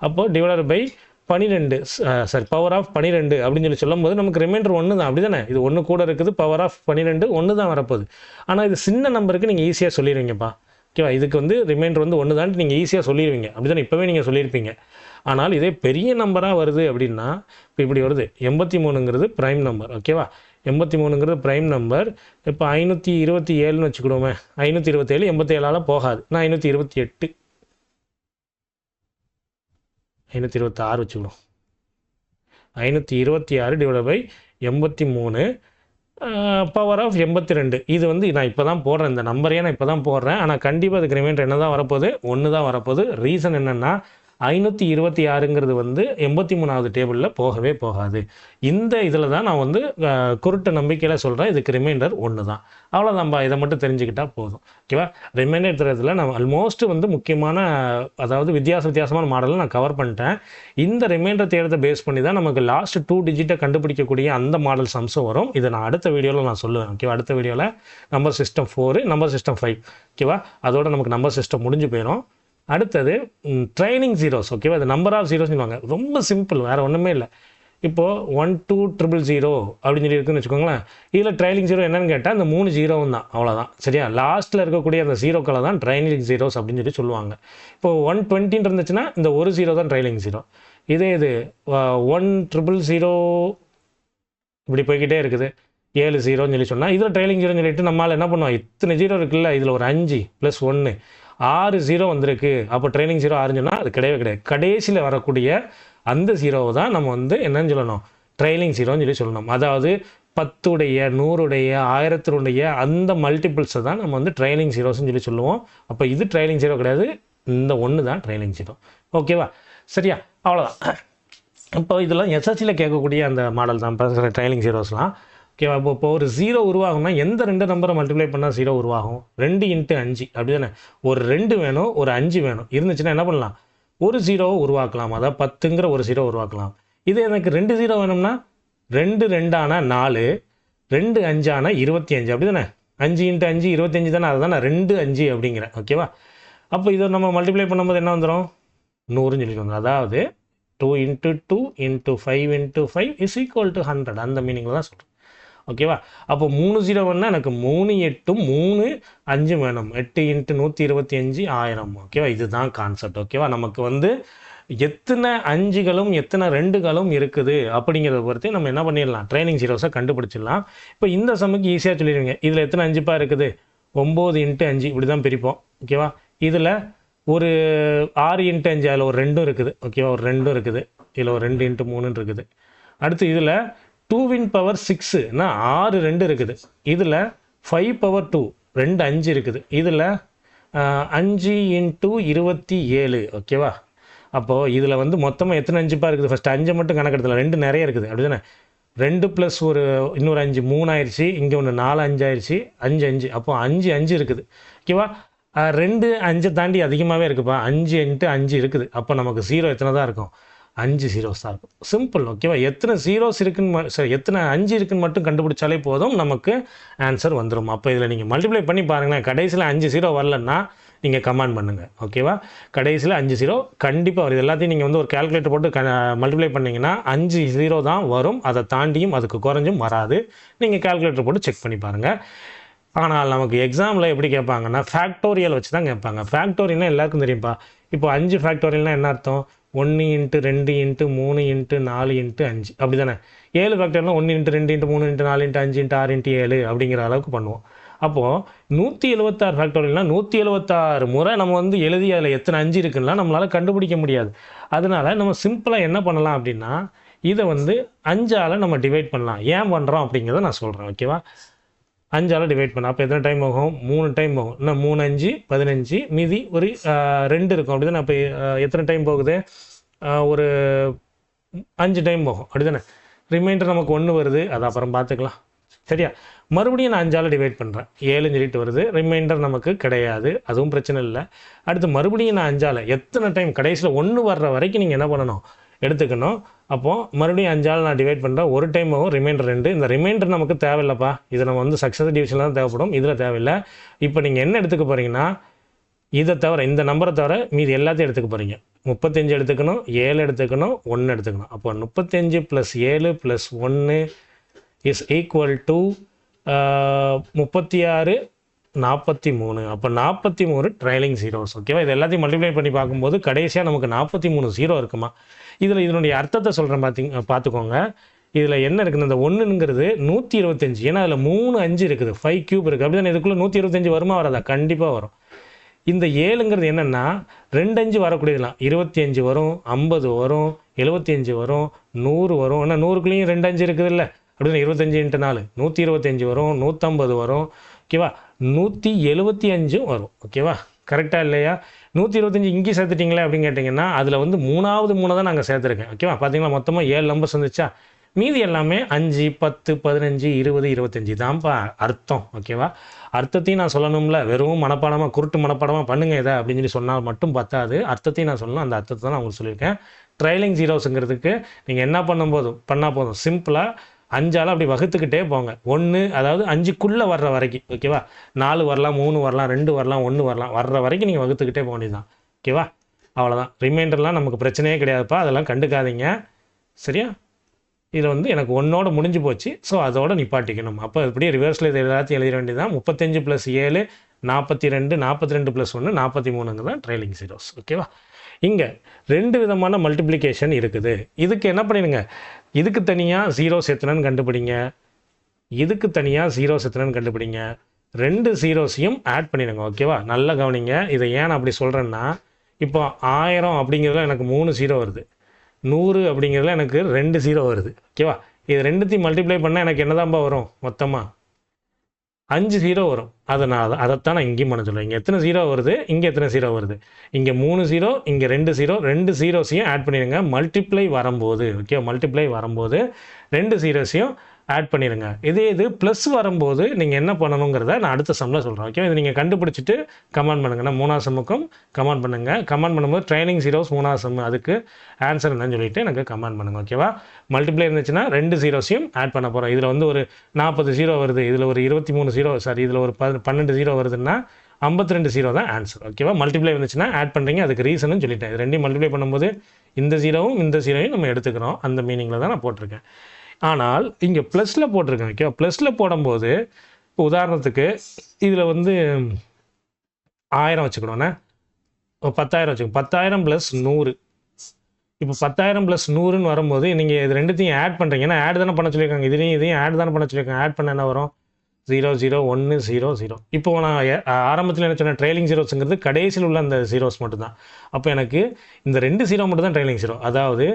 அப்போது divided by 12, sorry power of 12 அப்படின்னு சொல்லும்போது நமக்கு ரிமைண்டர் ஒன்று தான். அப்படி தானே? இது ஒன்று கூட இருக்குது, பவர் ஆஃப் 12 ஒன்று தான் வரப்போகுது. ஆனால் இது சின்ன நம்பருக்கு நீங்கள் ஈஸியாக சொல்லிடுவீங்கப்பா. ஓகேவா? இதுக்கு வந்து ரிமைண்டர் வந்து ஒன்று தான் நீங்கள் ஈஸியாக சொல்லிடுவீங்க. அப்படி தானே? இப்போவே நீங்கள் சொல்லியிருப்பீங்க. ஆனால் இதே பெரிய நம்பராக வருது அப்படின்னா, இப்போ இப்படி வருது 83ங்கிறது ப்ரைம் நம்பர். ஓகேவா? 83ங்கிறது ப்ரைம் நம்பர். இப்போ 527ன்னு வச்சுக்கிடுவோமே, 527 87ஆல் போகாது. நான் 528, 526 வச்சுக்கிடுவோம். 526 டிவைட் பை 83 பவர் ஆஃப் 82. இது வந்து நான் இப்போ தான் போடுறேன், இந்த நம்பரையே நான் இப்போ தான் போடுறேன். ஆனால் கண்டிப்பாக அதுக்கு ரிமைண்டர் என்ன தான் வரப்போகுது? ஒன்று தான் வரப்போகுது. ரீசன் என்னென்னா, 526ங்கிறது வந்து 83வது டேபிளில் போகவே போகாது. இந்த இதில் தான் நான் வந்து குருட்டு நம்பிக்கையில் சொல்கிறேன், இதுக்கு ரிமைண்டர் ஒன்று தான். அவ்வளோதான்பா, இதை மட்டும் தெரிஞ்சுக்கிட்டால் போதும். ஓகேவா? ரிமைண்டர் தரத்தில் நான் ஆல்மோஸ்ட் வந்து முக்கியமான, அதாவது வித்தியாசமான மாடலில் நான் கவர் பண்ணிட்டேன். இந்த ரிமைண்டர் தேர்தலை பேஸ் பண்ணி தான் நமக்கு லாஸ்ட் 2 டிஜிட்டை கண்டுபிடிக்கக்கூடிய அந்த மாடல் சம்ஸும் வரும். இதை நான் அடுத்த வீடியோவில் நான் சொல்லுவேன். ஓகேவா? அடுத்த வீடியோவில் நம்பர் சிஸ்டம் 4, நம்பர் சிஸ்டம் 5. ஓகேவா? அதோட நமக்கு நம்பர் சிஸ்டம் முடிஞ்சு போயிடும். அடுத்தது ட்ரைனிங் ஜீரோஸ். ஓகேவா? அது நம்பர் ஆஃப் ஜீரோஸ் சொல்லுவாங்க. ரொம்ப சிம்பிள், வேறு ஒன்றுமே இல்லை. இப்போது 1 2 0 அப்படின்னு சொல்லி இருக்குன்னு வச்சுக்கோங்களேன். இதில் ட்ரைனிங் ஜீரோ என்னன்னு கேட்டால் இந்த 3 ஜீரோவும் தான், அவ்வளோதான். சரியா? லாஸ்ட்டில் இருக்கக்கூடிய அந்த ஜீரோக்களை தான் ட்ரைனிங் ஜீரோஸ் அப்படின்னு சொல்லி சொல்லுவாங்க. இப்போது 120 இருந்துச்சுன்னா இந்த ஒரு ஜீரோ தான் ட்ரைனிங் ஜீரோ. இதே இது 1 000 இப்படி போய்கிட்டே இருக்குது, 7 0ன்னு சொல்லி சொன்னால் இதில் ட்ரைனிங் ஜீரோன்னு சொல்லிட்டு நம்மளால் என்ன பண்ணுவோம், இத்தனை ஜீரோ இருக்குல்ல, இதில் ஒரு 5 + 1 6 0 வந்திருக்கு, அப்போ ட்ரைனிங் ஜீரோ 6 சொன்னால் அது கிடையவே கிடையாது. கடைசியில் வரக்கூடிய அந்த ஜீரோவை தான் நம்ம வந்து என்னன்னு சொல்லணும், ட்ரைனிங் ஜீரோன்னு சொல்லணும். அதாவது 10உடைய 100உடைய 1000உடைய அந்த மல்டிபிள்ஸை தான் நம்ம வந்து ட்ரைனிங் ஜீரோஸ்ன்னு சொல்லுவோம். அப்போ இது ட்ரைனிங் ஜீரோ கிடையாது, இந்த ஒன்று தான் ட்ரைனிங் ஜீரோ. ஓகேவா? சரியா? அவ்வளோதான். இப்போ இதெல்லாம் எஸ்எஸ்சியில் கேட்கக்கூடிய அந்த மாடல் தான் இப்போ ட்ரைனிங் ஜீரோஸ்லாம். ஓகேவா? இப்போ ஒரு ஜீரோ உருவாகும்னா எந்த 2 நம்பரை மல்டிப்ளை பண்ணால் ஜீரோ உருவாகும்? 2 × 5 அப்படி தானே? ஒரு 2 வேணும், ஒரு 5 வேணும். இருந்துச்சுன்னா என்ன பண்ணலாம், ஒரு ஜீரோவை உருவாக்கலாம். அதாவது 10ங்கிற ஒரு ஜீரோ உருவாக்கலாம். இது எனக்கு 2 ஜீரோ வேணும்னா 2 2 ஆனால் 4, 2 5 ஆனால் 25 அப்படி தானே? 5 × 5 25 தானே? அதுதான் நான் 2 5 அப்படிங்கிறேன். ஓகேவா? அப்போ இதை நம்ம மல்டிப்ளை பண்ணும்போது என்ன வந்துடும், 100ன்னு சொல்லி வந்துடும். அதாவது 2 × 2 × 5 × 5 = 100. அந்த மீனிங்கில் தான் சொல்கிறேன். ஓகேவா? அப்போ 3 ஜீரோ வேணுன்னா எனக்கு 3 8 3 5 வேணும். 8 × 125 1000. ஓகேவா? இதுதான் கான்செப்ட். ஓகேவா? நமக்கு வந்து எத்தனை 5களும் எத்தனை 2களும் இருக்குது அப்படிங்கிறத பொறுத்து நம்ம என்ன பண்ணிடலாம், ட்ரைனிங் ஜீரோஸை கண்டுபிடிச்சிடலாம். இப்போ இந்த சம்முக்கு ஈஸியாக சொல்லிடுவீங்க. இதில் எத்தனை 5பா இருக்குது, 9 × 5 இப்படி தான் பிரிப்போம். ஓகேவா? இதில் ஒரு 6 × 5 அதில் ஒரு 2 இருக்குது. ஓகேவா? ஒரு 2 இருக்குது. இதில் ஒரு 2 × 3 இருக்குது. அடுத்து இதில் 2 பவர் 6னா 6 2 இருக்குது. இதில் 5 பவர் 2 2 5 இருக்குது. இதில் 5 × 27. ஓகேவா? அப்போது இதில் வந்து மொத்தமாக எத்தனை 5பா இருக்குது, ஃபஸ்ட்டு 5 மட்டும் கணக்கெடுத்துல, 2 நிறைய இருக்குது அப்படி தானே? 2 + ஒரு இன்னொரு 5 3 ஆயிடுச்சு. இங்கே ஒன்று 4 5 ஆயிடுச்சு, 5 5. அப்போது 5 5 இருக்குது. ஓகேவா? 2 5 தாண்டி அதிகமாகவே இருக்குப்பா, 5 × 5 இருக்குது. அப்போ நமக்கு ஜீரோ எத்தனை தான் இருக்கும், 5 ஜீரோஸ் தான் இருக்கும். சிம்பிள். ஓகேவா? எத்தனை ஜீரோஸ் இருக்குன்னு, சரி எத்தனை 5 இருக்குன்னு மட்டும் கண்டுபிடிச்சாலே போதும், நமக்கு ஆன்சர் வந்துடும். அப்போ இதில் நீங்கள் மல்டிப்ளை பண்ணி பாருங்களேன். கடைசியில் 5 ஜீரோ வரலன்னா நீங்கள் கமெண்ட் பண்ணுங்கள். ஓகேவா? கடைசியில் 5 ஜீரோ கண்டிப்பாக வருது. எல்லாத்தையும் நீங்கள் வந்து ஒரு கால்குலேட்டர் போட்டு மல்டிப்ளை பண்ணிங்கன்னா 5 ஜீரோ தான் வரும். அதை தாண்டியும் அதுக்கு குறைஞ்சும் வராது. நீங்கள் கால்குலேட்டர் போட்டு செக் பண்ணி பாருங்கள். ஆனால் நமக்கு எக்ஸாமில் எப்படி கேட்பாங்கன்னா ஃபேக்டோரியல் வச்சு தான் கேட்பாங்க. ஃபேக்டோரியல்னால் எல்லாருக்கும் தெரியும்ப்பா. இப்போ 5 ஃபேக்டோரியல்னால் என்ன அர்த்தம், 1 × 2 × 3 × 4 × 5 அப்படி தானே? 7 ஃபேக்டர்னால் 1 × 2 × 3 × 4 × 5 × 6 × 7 அப்படிங்கிற அளவுக்கு பண்ணுவோம். அப்போது 176 ஃபேக்டோரியல்னால் 176 முறை நம்ம வந்து எழுதி அதில் எத்தனை 5 இருக்குன்னா நம்மளால் கண்டுபிடிக்க முடியாது. அதனால் நம்ம சிம்பிளாக என்ன பண்ணலாம் அப்படின்னா, இதை வந்து 5ஆல் நம்ம டிவைட் பண்ணலாம். ஏன் பண்ணுறோம் அப்படிங்கிறத நான் சொல்கிறேன். ஓகேவா? 5ஆல் டிவைட் பண்ணலாம். அப்போ எத்தனை டைம் ஆகும், 3 டைம் ஆகும். இன்னும் 3 5 15, மீதி ஒரு 2 இருக்கும் அப்படி தானே? அப்போ எத்தனை டைம் போகுது, ஒரு 5 டைம் போகும் அப்படி தானே? ரிமைண்டர் நமக்கு 1 வருது, அது அப்புறம் பார்த்துக்கலாம். சரியா? மறுபடியும் நான் 5ஆல் டிவைட் பண்ணுறேன், 7ன்னு சொல்லிட்டு வருது. ரிமைண்டர் நமக்கு கிடையாது, அதுவும் பிரச்சனை இல்லை. அடுத்து மறுபடியும் நான் 5ஆல் எத்தனை டைம் கடைசியில் 1 வர்ற வரைக்கும் நீங்கள் என்ன பண்ணணும், எடுத்துக்கணும். அப்போது மறுபடியும் 5ஆல் நான் டிவைட் பண்ணுறேன், ஒரு டைம் ஆகும், ரிமைண்டர் 2. இந்த ரிமைண்டர் நமக்கு தேவையில்லைப்பா, இது நம்ம வந்து சக்ஸஸ் டிவிஷனில் தான் தேவைப்படும், இதில் தேவையில்லை. இப்போ நீங்கள் என்ன எடுத்துக்க போகிறீங்கன்னா, இதை தவிர இந்த நம்பரை தவிர மீதி எல்லாத்தையும் எடுத்துக்க போகிறீங்க. 35 எடுத்துக்கணும், 7 எடுத்துக்கணும், 1 எடுத்துக்கணும். அப்போ 35 + 7 + 1 இஸ் ஈக்குவல் டு 36 43. அப்போ 43 ட்ரைலிங் ஜீரோஸ். ஓகேவா? இது எல்லாத்தையும் மல்டிப்ளை பண்ணி பார்க்கும்போது கடைசியாக நமக்கு 43 ஜீரோ இருக்குமா. இதில் இதனுடைய அர்த்தத்தை சொல்கிறேன், பார்த்துக்கோங்க. இதில் என்ன இருக்குது, இந்த 1ங்கிறது 125. ஏன்னா அதில் 3 5 இருக்குது, 5 கியூப் இருக்குது. அப்படி தானே இதுக்குள்ளே 125 வருமா வராதா? கண்டிப்பாக வரும். இந்த 7ங்கிறது என்னென்னா 2 5 வரக்கூடியதுலாம் 25 வரும், 50 வரும், 75 வரும், 100 வரும். ஏன்னா 100க்குள்ளேயும் 2 5 இருக்குது இல்லை, அப்படின்னா 25 × 4 125 வரும், 150 வரும். ஓகேவா? 175 வரும். ஓகேவா? கரெக்டாக இல்லையா? 125 இங்கே சேர்த்துட்டிங்களே அப்படின்னு கேட்டிங்கன்னா அதில் வந்து 3வது 3 தான் நாங்கள் சேர்த்துருக்கேன். ஓகேவா? பார்த்தீங்களா, மொத்தமாக 7 நம்பர்ஸ் வந்துச்சா, மீதி எல்லாமே 5 10 15 20 25 தான்ப்பா அர்த்தம். ஓகேவா? அர்த்தத்தையும் நான் சொல்லணும்ல, வெறும் மனப்பாடமாக குருட்டு மனப்பாடமாக பண்ணுங்க இதை அப்படின்னு சொல்லி சொன்னால் மட்டும் பார்த்தாது, அர்த்தத்தையும் நான் சொல்லணும். அந்த அர்த்தத்தை தான் நான் உங்களுக்கு சொல்லியிருக்கேன். ட்ரைலிங் ஜீரோஸுங்கிறதுக்கு நீங்கள் என்ன பண்ணால் போதும், சிம்பிளாக 5ஆல் அப்படி வகுத்துக்கிட்டே போங்க. 1 அதாவது 5க்குள்ளே வர்ற வரைக்கும். ஓகேவா? 4 வரலாம், 3 வரலாம், 2 வரலாம், 1 வரலாம், வர்ற வரைக்கும் நீங்கள் வகுத்துக்கிட்டே போக வேண்டியதுதான். ஓகேவா? அவ்வளோதான். ரிமைண்டர்லாம் நமக்கு பிரச்சனையே கிடையாதுப்பா, அதெல்லாம் கண்டுக்காதீங்க. சரியா? இதில் வந்து எனக்கு 1ஓட முடிஞ்சு போச்சு, ஸோ அதோட நிப்பாட்டிக்கணும். அப்போ இப்படியே ரிவர்ஸில் இது எல்லாத்தையும் எழுத வேண்டியதான். 35 + 7 42, 42 + 1 43 தான் ட்ரைலிங் ஜீரோஸ். ஓகேவா? இங்கே 2 விதமான மல்டிப்ளிகேஷன் இருக்குது. இதுக்கு என்ன பண்ணிடுங்க, இதுக்கு தனியாக ஜீரோஸ் எத்தனைன்னு கண்டுபிடிங்க, இதுக்கு தனியாக ஜீரோஸ் எத்தனைன்னு கண்டுபிடிங்க. 2 ஜீரோஸையும் ஆட் பண்ணிடுங்க. ஓகேவா? நல்லா கவனிங்க. இதை ஏன் அப்படி சொல்கிறேன்னா, இப்போ 1000 அப்படிங்கிறதுல எனக்கு 3 ஜீரோ வருது, 100 அப்படிங்கிறதுல எனக்கு 2 ஜீரோ வருது. ஓகேவா? இது ரெண்டுத்தையும் மல்டிப்ளை பண்ணால் எனக்கு என்ன தான்ப்பா வரும், மொத்தமாக 5 ஜீரோ வரும். அதைத்தான் நான் இங்கேயும் பண்ண சொல்லுவேன். இங்கே எத்தனை ஜீரோ வருது, இங்கே எத்தனை ஜீரோ வருது, இங்கே 3 ஜீரோ, இங்கே 2 ஜீரோ, 2 ஜீரோஸையும் ஆட் பண்ணிடுங்க மல்டிப்ளை வரும்போது. ஓகே, மல்டிப்ளை வரும்போது 2 ஜீரோஸையும் ஆட் பண்ணிடுங்க. இது ப்ளஸ் வரும்போது நீங்கள் என்ன பண்ணணுங்கிறத நான் அடுத்த சம்மில் சொல்கிறேன். ஓகே, இது நீங்கள் கண்டுபிடிச்சிட்டு கமெண்ட் பண்ணுங்கள். நான் 3ஆவது சம்முக்கும் கமெண்ட் பண்ணுங்கள். கமெண்ட் பண்ணும்போது ட்ரைனிங் ஜீரோஸ் 3ஆவது சம், அதுக்கு ஆன்சர் என்னன்னு சொல்லிட்டு எனக்கு கமெண்ட் பண்ணுங்கள். ஓகேவா? மல்டிப்ளை இருந்துச்சுன்னா 2 ஜீரோஸையும் ஆட் பண்ண போகிறோம். இதில் வந்து ஒரு 40 ஜீரோ வருது, இதில் ஒரு 23 ஜீரோ, இதில் ஒரு 12 ஜீரோ வருதுன்னா 52 ஜீரோ தான் ஆன்சர். ஓகேவா? மல்டிப்ளை வந்துச்சுன்னா ஆட் பண்ணுறீங்க, அதுக்கு ரீசனும் சொல்லிட்டேன். இது ரெண்டையும் மல்டிப்ளை பண்ணும்போது இந்த ஜீரோவும் இந்த ஜீரோவையும் நம்ம எடுத்துக்கிறோம். அந்த மீனிங்கில் தான் நான் போட்டிருக்கேன். ஆனால் இங்கே ப்ளஸில் போட்டிருக்கேன். ஓகேவா? ப்ளஸில் போடும்போது இப்போ உதாரணத்துக்கு இதில் வந்து 1000 வச்சுக்கணும்னா 10,000 வச்சுக்கணும். 10,000 + 100. இப்போ 10,000 + 100ன்னு வரும்போது நீங்கள் இது ரெண்டுத்தையும் ஆட் பண்ணுறீங்க. ஏன்னா ஆட் தானே பண்ண சொல்லியிருக்காங்க, இதையும் ஆட் தானே பண்ண சொல்லியிருக்காங்க. ஆட் பண்ண என்ன வரும், 0 0 1 0 0. இப்போ நான் ஆரம்பத்தில் என்ன சொன்னேன், ட்ரைலிங் ஜீரோஸுங்கிறது கடைசியில் உள்ள அந்த ஜீரோஸ் மட்டும்தான். அப்போ எனக்கு இந்த 2 ஜீரோ மட்டும் தான் ட்ரைலிங் ஜீரோ. அதாவது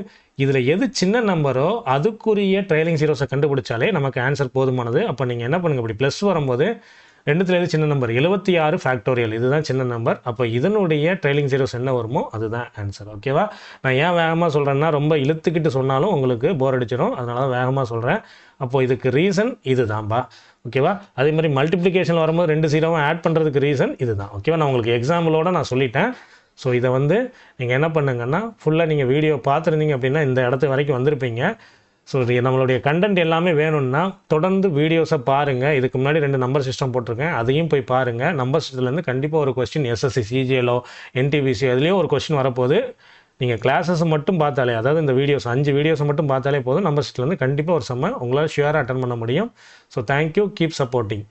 இதில் எது சின்ன நம்பரோ அதுக்குரிய ட்ரைலிங் ஜீரோஸை கண்டுபிடிச்சாலே நமக்கு ஆன்சர் போதுமானது. அப்போ நீங்கள் என்ன பண்ணுங்கள், இப்படி ப்ளஸ் வரும்போது ரெண்டுத்தில் எது சின்ன நம்பர், 76 ஃபேக்டோரியல், இதுதான் சின்ன நம்பர். அப்போ இதனுடைய ட்ரைலிங் ஜீரோஸ் என்ன வருமோ அதுதான் ஆன்சர். ஓகேவா? நான் ஏன் வேகமாக சொல்கிறேன்னா, ரொம்ப இழுத்துக்கிட்டு சொன்னாலும் உங்களுக்கு போர் அடிச்சிடும், அதனால தான் வேகமாக சொல்கிறேன். அப்போது இதுக்கு ரீசன் இது தான்பா. ஓகேவா? அதே மாதிரி மல்டிப்ளிகேஷன் வரும்போது 2 ஜீரோவும் ஆட் பண்ணுறதுக்கு ரீசன் இது தான். ஓகேவா? நான் உங்களுக்கு எக்ஸாம்பிளோடு நான் சொல்லிட்டேன். ஸோ இதை வந்து நீங்கள் என்ன பண்ணுங்கன்னா, ஃபுல்லாக நீங்கள் வீடியோ பார்த்துருந்தீங்க அப்படின்னா இந்த இடத்து வரைக்கும் வந்திருப்பீங்க. ஸோ நம்மளுடைய கண்டென்ட் எல்லாமே வேணும்னா தொடர்ந்து வீடியோஸை பாருங்கள். இதுக்கு முன்னாடி 2 நம்பர் சிஸ்டம் போட்டிருக்கேன், அதையும் போய் பாருங்கள். நம்பர் சிஸ்டத்துலேருந்து கண்டிப்பாக ஒரு கொஸ்டின் எஸ்எஸ்சி சிஜிஎலோ என்டிபிசி அதுலேயும் ஒரு கொஸ்டின் வரப்போகுது. நீங்கள் கிளாஸஸ் மட்டும் பார்த்தாலே, அதாவது இந்த வீடியோஸ் 5 வீடியோஸை மட்டும் பார்த்தாலே போதும், நம்பர் சிஸ்டத்துலேருந்து கண்டிப்பாக ஒரு சம்ம உங்களால் ஷியராக அட்டன் பண்ண முடியும். So thank you, keep supporting.